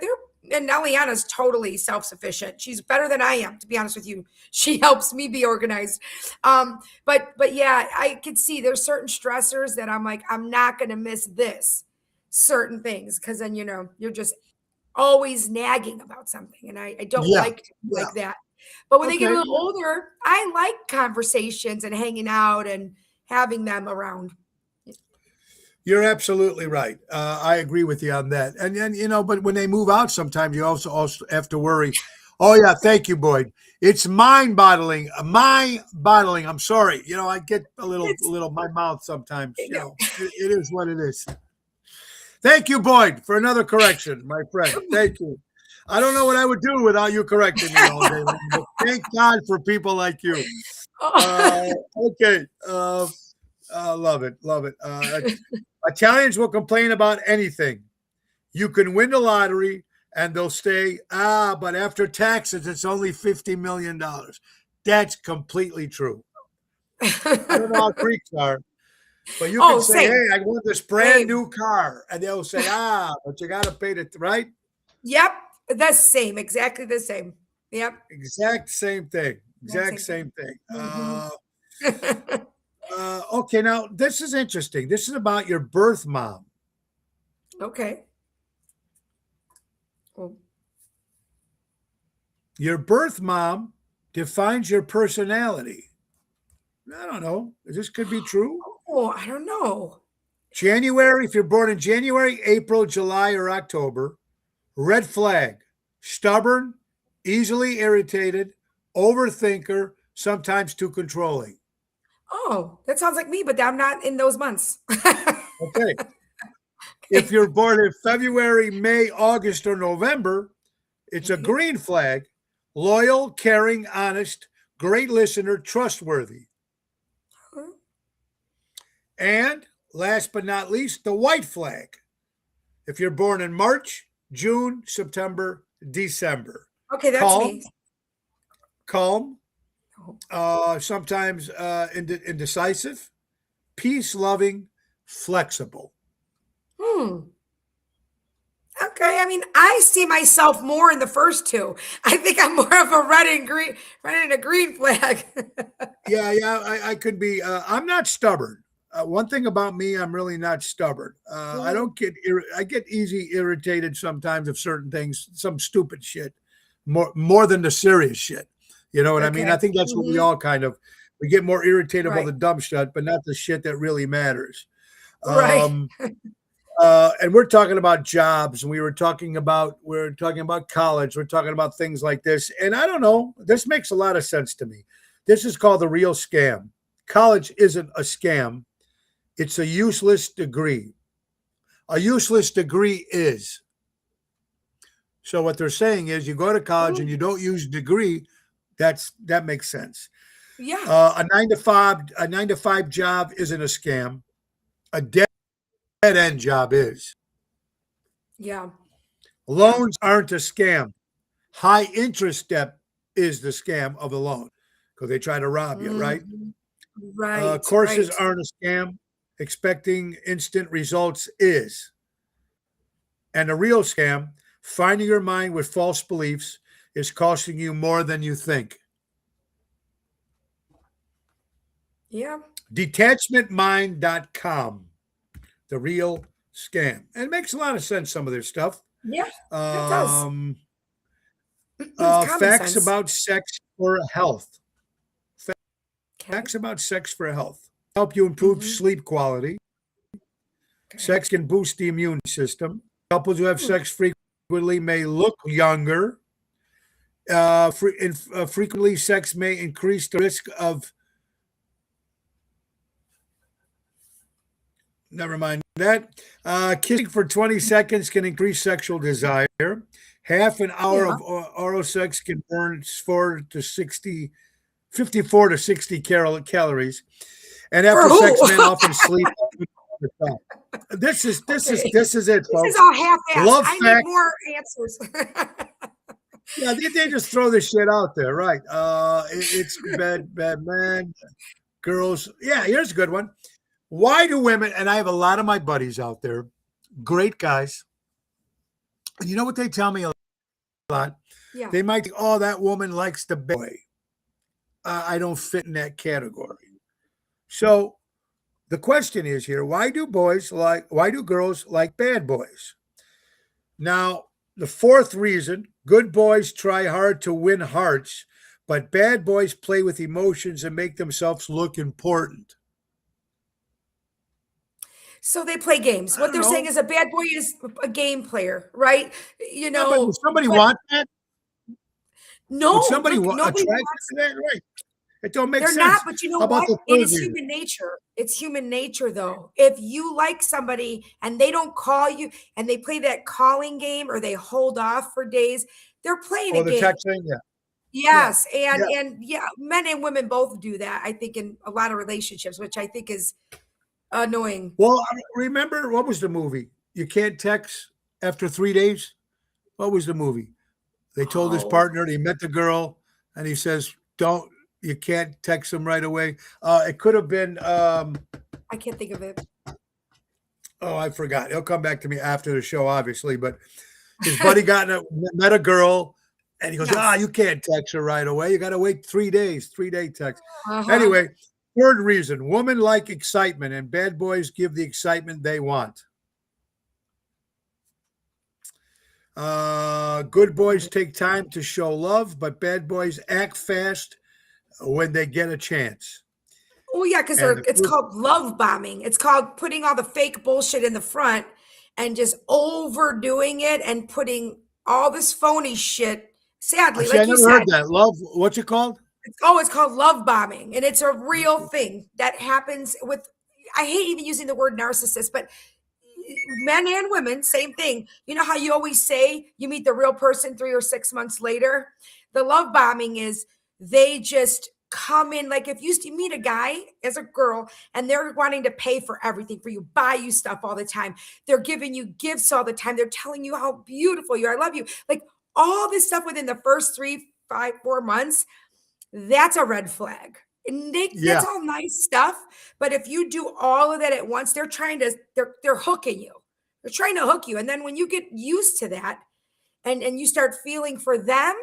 and Eliana's totally self-sufficient. She's better than I am, to be honest with you. She helps me be organized. But yeah, I could see there's certain stressors that I'm like, I'm not going to miss this certain things. Cause then, you're just always nagging about something. And I don't like that. But when they get a little older, I like conversations and hanging out and having them around. You're absolutely right. I agree with you on that. And then, but when they move out, sometimes you also have to worry. Oh yeah. Thank you, Boyd. It's mind-boggling. I'm sorry. I get a little my mouth sometimes, it is what it is. Thank you, Boyd, for another correction, my friend. Thank you. I don't know what I would do without you correcting me all day long, but thank God for people like you. Okay. Love it. Love it. Italians will complain about anything. You can win the lottery and they'll say, but after taxes, it's only $50 million. That's completely true. I don't know how Greeks are, but you can say, hey, I want this brand new car. And they'll say, but you got to pay the, right? Yep. The same. Exactly the same. Yep. Exact same thing. Exact same thing. Mm-hmm. Okay, now this is interesting. This is about your birth mom. Okay. Well, your birth mom defines your personality. I don't know. This could be true. Oh, I don't know. January, if you're born in January, April, July, or October, red flag, stubborn, easily irritated, overthinker, sometimes too controlling. Oh, that sounds like me, but I'm not in those months. Okay. If you're born in February, May, August, or November, it's a green flag, loyal, caring, honest, great listener, trustworthy. And last but not least, the white flag. If you're born in March, June, September, December. Okay, that's me. Calm. Sometimes indecisive, peace-loving, flexible. Okay, I mean, I see myself more in the first two. I think I'm more of a red and a green flag. Yeah, I could be. I'm not stubborn. One thing about me, I'm really not stubborn. I don't I get easy irritated sometimes of certain things, some stupid shit, more than the serious shit. You know what I mean? I think that's what we all we get more irritated about the dumb shit, but not the shit that really matters. Right. And we're talking about jobs, and we're talking about college. We're talking about things like this. And I don't know, this makes a lot of sense to me. This is called the real scam. College isn't a scam. It's a useless degree. A useless degree is. So what they're saying is you go to college and you don't use degree. That makes sense. Yeah. A 9 to 5 job isn't a scam. A dead end job is. Yeah. Loans aren't a scam. High interest debt is the scam of a loan because they try to rob you, right? Right. Courses aren't a scam. Expecting instant results is. And a real scam, finding your mind with false beliefs, is costing you more than you think. Yeah. Detachmentmind.com. The real scam. And it makes a lot of sense, some of their stuff. Yeah, it does. Facts about sex for health. Facts about sex for health. Help you improve sleep quality. Sex can boost the immune system. Couples who have sex frequently may look younger. Frequently, sex may increase the risk of Never mind that. Kissing for 20 seconds can increase sexual desire. Half an hour Yeah. of oral sex can burn 54 to 60 calories. And For after sex, who? men often sleep. This is Okay. it, This folks. is all half-assed. Love I fact. need more answers. Yeah, they just throw this shit out there, right? It's bad man, girls. Yeah, here's a good one. Why do women, and I have a lot of my buddies out there, great guys, and you know what they tell me a lot? Yeah. They might think, oh, that woman likes the boy. I don't fit in that category. So the question is here, why do girls like bad boys? Now, the fourth reason, good boys try hard to win hearts, but bad boys play with emotions and make themselves look important. So they play games. What they're saying is a bad boy is a game player, right? You know, but would somebody want that? No, Would somebody nobody attracted wants to that? Right. It don't make They're sense. not, but you know How about what? the It third is reason? human nature. It's human nature, though. If you like somebody and they don't call you and they play that calling game or they hold off for days, they're playing a the game. texting, yeah. Yes, and men and women both do that. I think in a lot of relationships, which I think is annoying. Well, remember what was the movie? You can't text after 3 days. What was the movie? They told his partner he met the girl, and he says, you can't text him right away. It could have been. I can't think of it. Oh, I forgot. He'll come back to me after the show, obviously. But his buddy met a girl, and he goes, you can't text her right away. You got to wait 3 days, 3-day text. Anyway, third reason, women like excitement, and bad boys give the excitement they want. Good boys take time to show love, but bad boys act fast when they get a chance. Oh yeah, because it's called love bombing. It's called putting all the fake bullshit in the front and just overdoing it and putting all this phony shit. Sadly, like you said, heard that. Love, what's it called? It's called love bombing, and it's a real thing that happens with. I hate even using the word narcissist, but men and women, same thing. You know how you always say you meet the real person 3 or 6 months later? The love bombing is they just come in, like if you meet a guy as a girl and they're wanting to pay for everything for you, buy you stuff all the time. They're giving you gifts all the time. They're telling you how beautiful you are. I love you. Like all this stuff within the first 3, 5, 4 months, that's a red flag. That's all nice stuff. But if you do all of that at once, they're hooking you. They're trying to hook you. And then when you get used to that and you start feeling for them,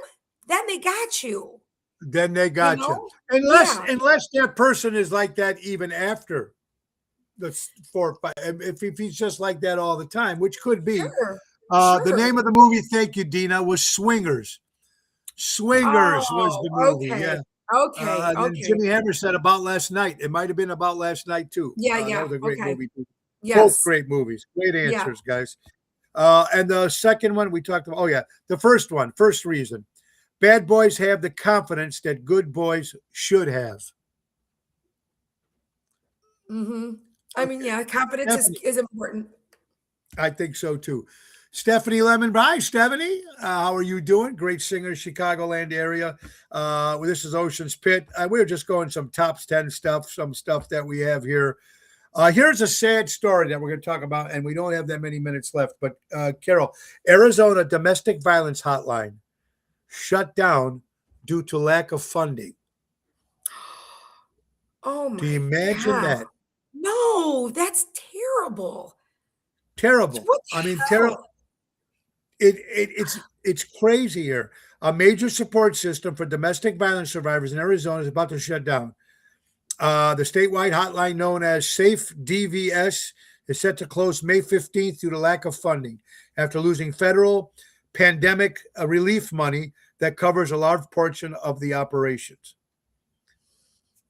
then they got you. Then they got you. Unless that person is like that even after the 4 or 5, if he's just like that all the time, which could be. Sure. The name of the movie, thank you, Dina, was Swingers. Swingers was the movie. Okay. Yeah. Okay. Jimmy Hammer said About Last Night. It might have been About Last Night too. Yeah. That was a great movie too. Yes. Both great movies. Great answers, guys. And the second one we talked about. Oh yeah, the first one. First reason. Bad boys have the confidence that good boys should have. Mm-hmm. I mean, confidence is important. I think so too. Stephanie Lemon. Hi, Stephanie. How are you doing? Great singer, Chicagoland area. This is Ocean's Pit. We were just going some top 10 stuff, some stuff that we have here. Here's a sad story that we're going to talk about, and we don't have that many minutes left. But Carol, Arizona domestic violence hotline shut down due to lack of funding. Oh my God. Do you imagine that? No, that's terrible. Terrible. Terrible. It's crazy here. A major support system for domestic violence survivors in Arizona is about to shut down. The statewide hotline known as Safe DVS is set to close May 15th due to lack of funding after losing federal pandemic relief money that covers a large portion of the operations.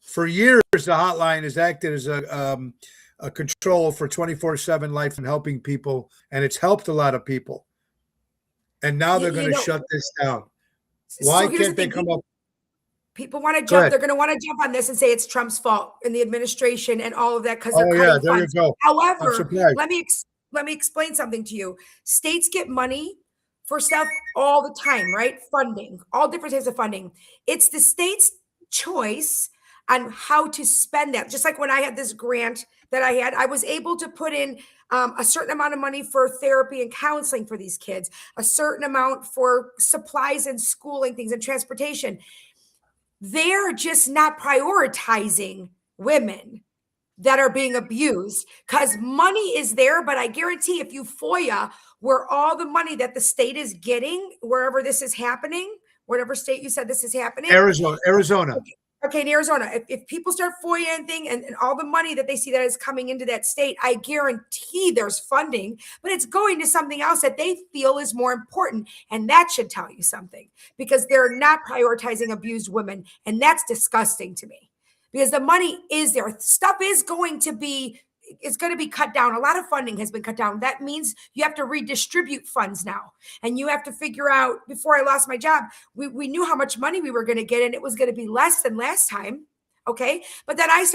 For years, the hotline has acted as a control for 24/7 life and helping people, and it's helped a lot of people. And now they're going to shut this down. Why can't they come up? People want to Go jump. ahead. They're going to want to jump on this and say it's Trump's fault and the administration and all of that because they're Oh, cutting yeah, there funds. you go. I'm However, surprised. let me explain something to you. States get money for stuff all the time, right? Funding, all different types of funding. It's the state's choice on how to spend that. Just like when I had this grant that I was able to put in a certain amount of money for therapy and counseling for these kids, a certain amount for supplies and schooling things and transportation. They're just not prioritizing women that are being abused because money is there. But I guarantee if you FOIA where all the money that the state is getting, wherever this is happening, whatever state you said this is happening. Arizona. Okay, in Arizona, if people start FOIA and all the money that they see that is coming into that state, I guarantee there's funding, but it's going to something else that they feel is more important. And that should tell you something because they're not prioritizing abused women. And that's disgusting to me because the money is there. Stuff is going to be cut down. A lot of funding has been cut down. That means you have to redistribute funds now. And you have to figure out, before I lost my job, we knew how much money we were going to get, and it was going to be less than last time. Okay. But then I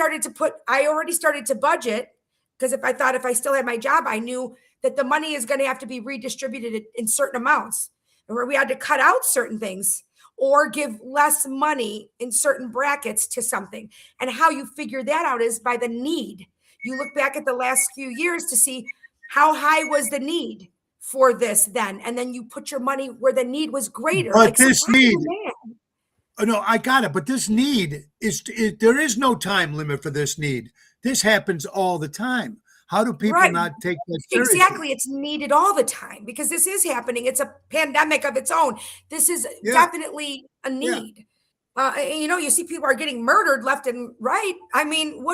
already started to budget because if I still had my job, I knew that the money is going to have to be redistributed in certain amounts, and where we had to cut out certain things or give less money in certain brackets to something. And how you figure that out is by the need. You look back at the last few years to see how high was the need for this then, and then you put your money where the need was greater. But like this need, no, I got it. But this need there is no time limit for this need. This happens all the time. How do people not take that seriously? Exactly. It's needed all the time because this is happening. It's a pandemic of its own. This is definitely a need. You see people are getting murdered left and right. I mean,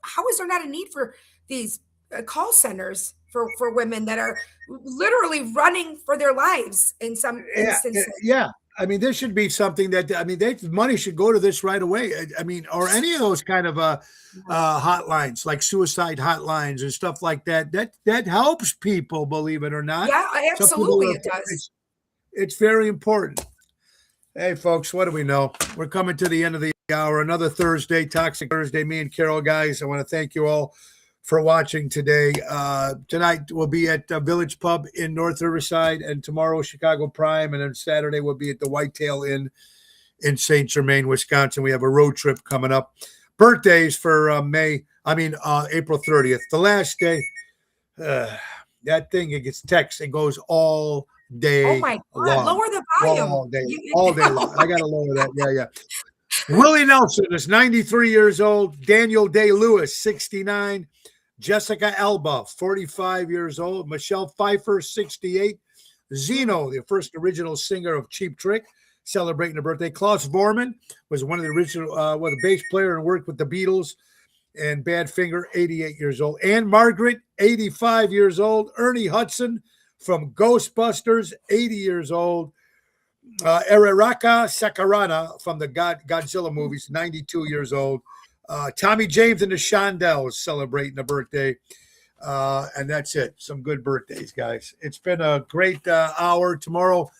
how is there not a need for these call centers for women that are literally running for their lives in some instances? Yeah. I mean, there should be something money should go to this right away. I mean, or any of those kind of hotlines, like suicide hotlines and stuff like that. That helps people, believe it or not. Yeah, absolutely it does. It's very important. Hey, folks, what do we know? We're coming to the end of the hour. Another Thursday, Toxic Thursday. Me and Carol, guys, I want to thank you all for watching today. Tonight we'll be at Village Pub in North Riverside, and tomorrow Chicago Prime, and then Saturday we'll be at the Whitetail Inn in St. Germain, Wisconsin. We have a road trip coming up. Birthdays for April 30th. The last day, that thing, it gets text. It goes all day. Oh my God! Long. Lower the volume. All day long. I gotta lower that. Yeah. Willie Nelson is 93 years old. Daniel Day-Lewis, 69. Jessica Alba, 45 years old. Michelle Pfeiffer, 68. Zeno, the first original singer of Cheap Trick, celebrating a birthday. Klaus Vormann was one of the original, the bass player and worked with the Beatles and Badfinger, 88 years old. Anne Margaret, 85 years old. Ernie Hudson from Ghostbusters, 80 years old. Eriraka Sakurana from the Godzilla movies, 92 years old. Tommy James and the Shondells celebrating a birthday. And that's it. Some good birthdays, guys. It's been a great hour. Tomorrow,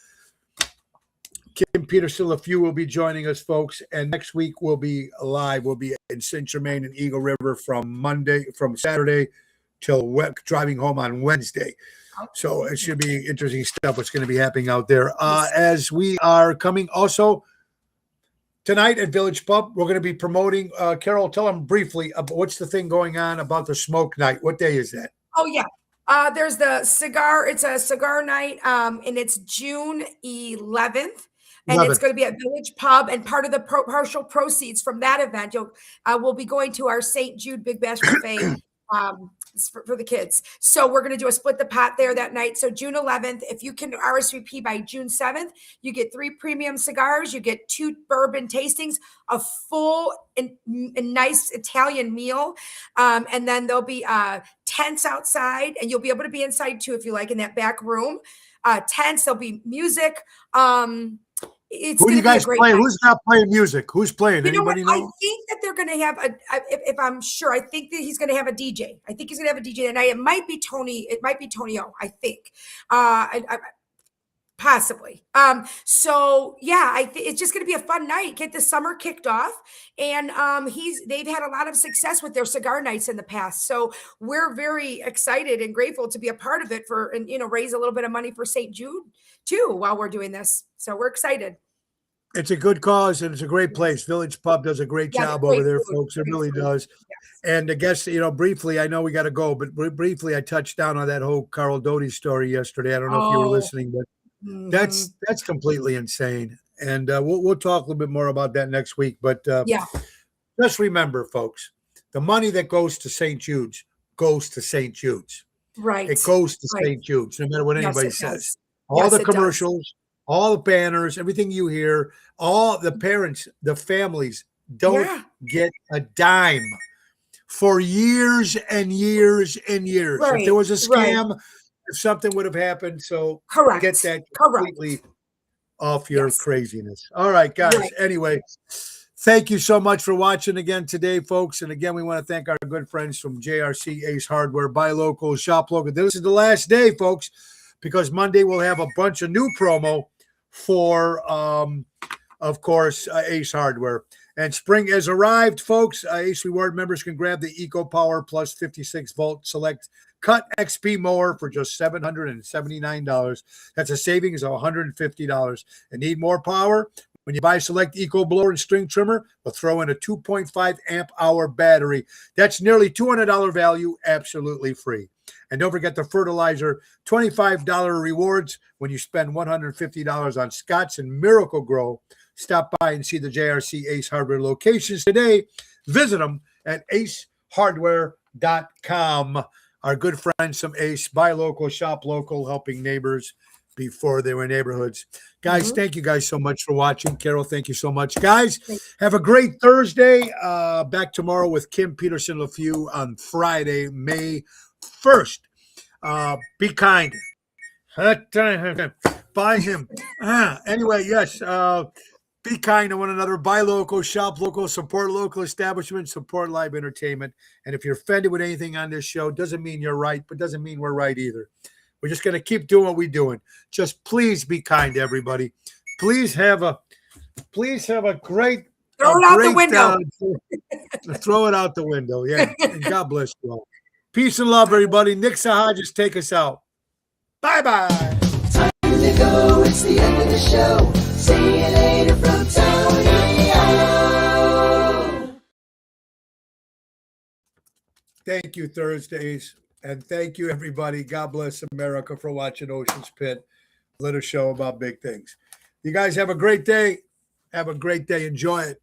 Kim Peterson LeFew will be joining us, folks. And next week we'll be live. We'll be in St. Germain and Eagle River from Saturday till driving home on Wednesday. So it should be interesting stuff what's going to be happening out there. As we are coming also tonight at Village Pub, we're going to be promoting, Carol, tell them briefly about what's the thing going on about the smoke night. What day is that? Oh, yeah. There's the cigar. It's a cigar night, and it's June 11th. And it's going to be at Village Pub, and part of the partial proceeds from that event, will be going to our St. Jude Big Bash Buffet for the kids. So we're going to do a split the pot there that night. So June 11th, if you can RSVP by June 7th, you get 3 premium cigars, you get 2 bourbon tastings, a full and nice Italian meal. And then there'll be tents outside, and you'll be able to be inside too if you like, in that back room. Tents, there'll be music. Who do you guys play? Who's not playing music? Who's playing? Anybody know? I think that they're going to have if I'm sure, I think that he's going to have a DJ. I think he's going to have a DJ that night. It might be Tony O, I think. Possibly. So yeah, it's just going to be a fun night. Get the summer kicked off, and they've had a lot of success with their cigar nights in the past. So we're very excited and grateful to be a part of it and raise a little bit of money for St. Jude too while we're doing this. So we're excited. It's a good cause and it's a great place. Village Pub does a great job over there, folks. It really does. Yes. And I guess, briefly, I know we got to go, but briefly, I touched down on that whole Carl Doty story yesterday. I don't know if you were listening, but that's completely insane. And we'll talk a little bit more about that next week. But just remember, folks, the money that goes to St. Jude's goes to St. Jude's. Right. It goes to St. Jude's, no matter what anybody says. All the commercials, all the banners, everything you hear, all the parents, the families don't get a dime for years and years and years. Right. If there was a scam, if something would have happened. So get that completely off your craziness. All right, guys. Right. Anyway, thank you so much for watching again today, folks. And again, we want to thank our good friends from JRC Ace Hardware. Buy local, shop local. This is the last day, folks, because Monday we'll have a bunch of new promo for, of course, Ace Hardware. And spring has arrived, folks. Ace Reward members can grab the EcoPower Plus 56-volt Select Cut XP mower for just $779. That's a savings of $150. And need more power? When you buy Select Eco Blower and String Trimmer, we'll throw in a 2.5 amp hour battery. That's nearly $200 value, absolutely free. And don't forget the fertilizer, $25 rewards when you spend $150 on Scotts and Miracle Grow. Stop by and see the JRC Ace Hardware locations today. Visit them at acehardware.com. Our good friends from Ace, buy local, shop local, helping neighbors before they were neighborhoods. Guys, thank you guys so much for watching. Carol, thank you so much. Guys, have a great Thursday. Back tomorrow with Kim Peterson LeFew on Friday, May 1st. Be kind. Buy him. Anyway, yes. Be kind to one another. Buy local, shop local, support local establishments, support live entertainment. And if you're offended with anything on this show, doesn't mean you're right, but doesn't mean we're right either. We're just going to keep doing what we're doing. Just please be kind to everybody. Please have a great throw it out the window. Throw it out the window. Yeah. And God bless you all. Peace and love, everybody. Nick Sahajas, take us out. Bye-bye. Time to go. It's the end of the show. See you later from Tony O. Thank you, Thursdays. And thank you, everybody. God bless America for watching Ocean's Pit, a little show about big things. You guys have a great day. Have a great day. Enjoy it.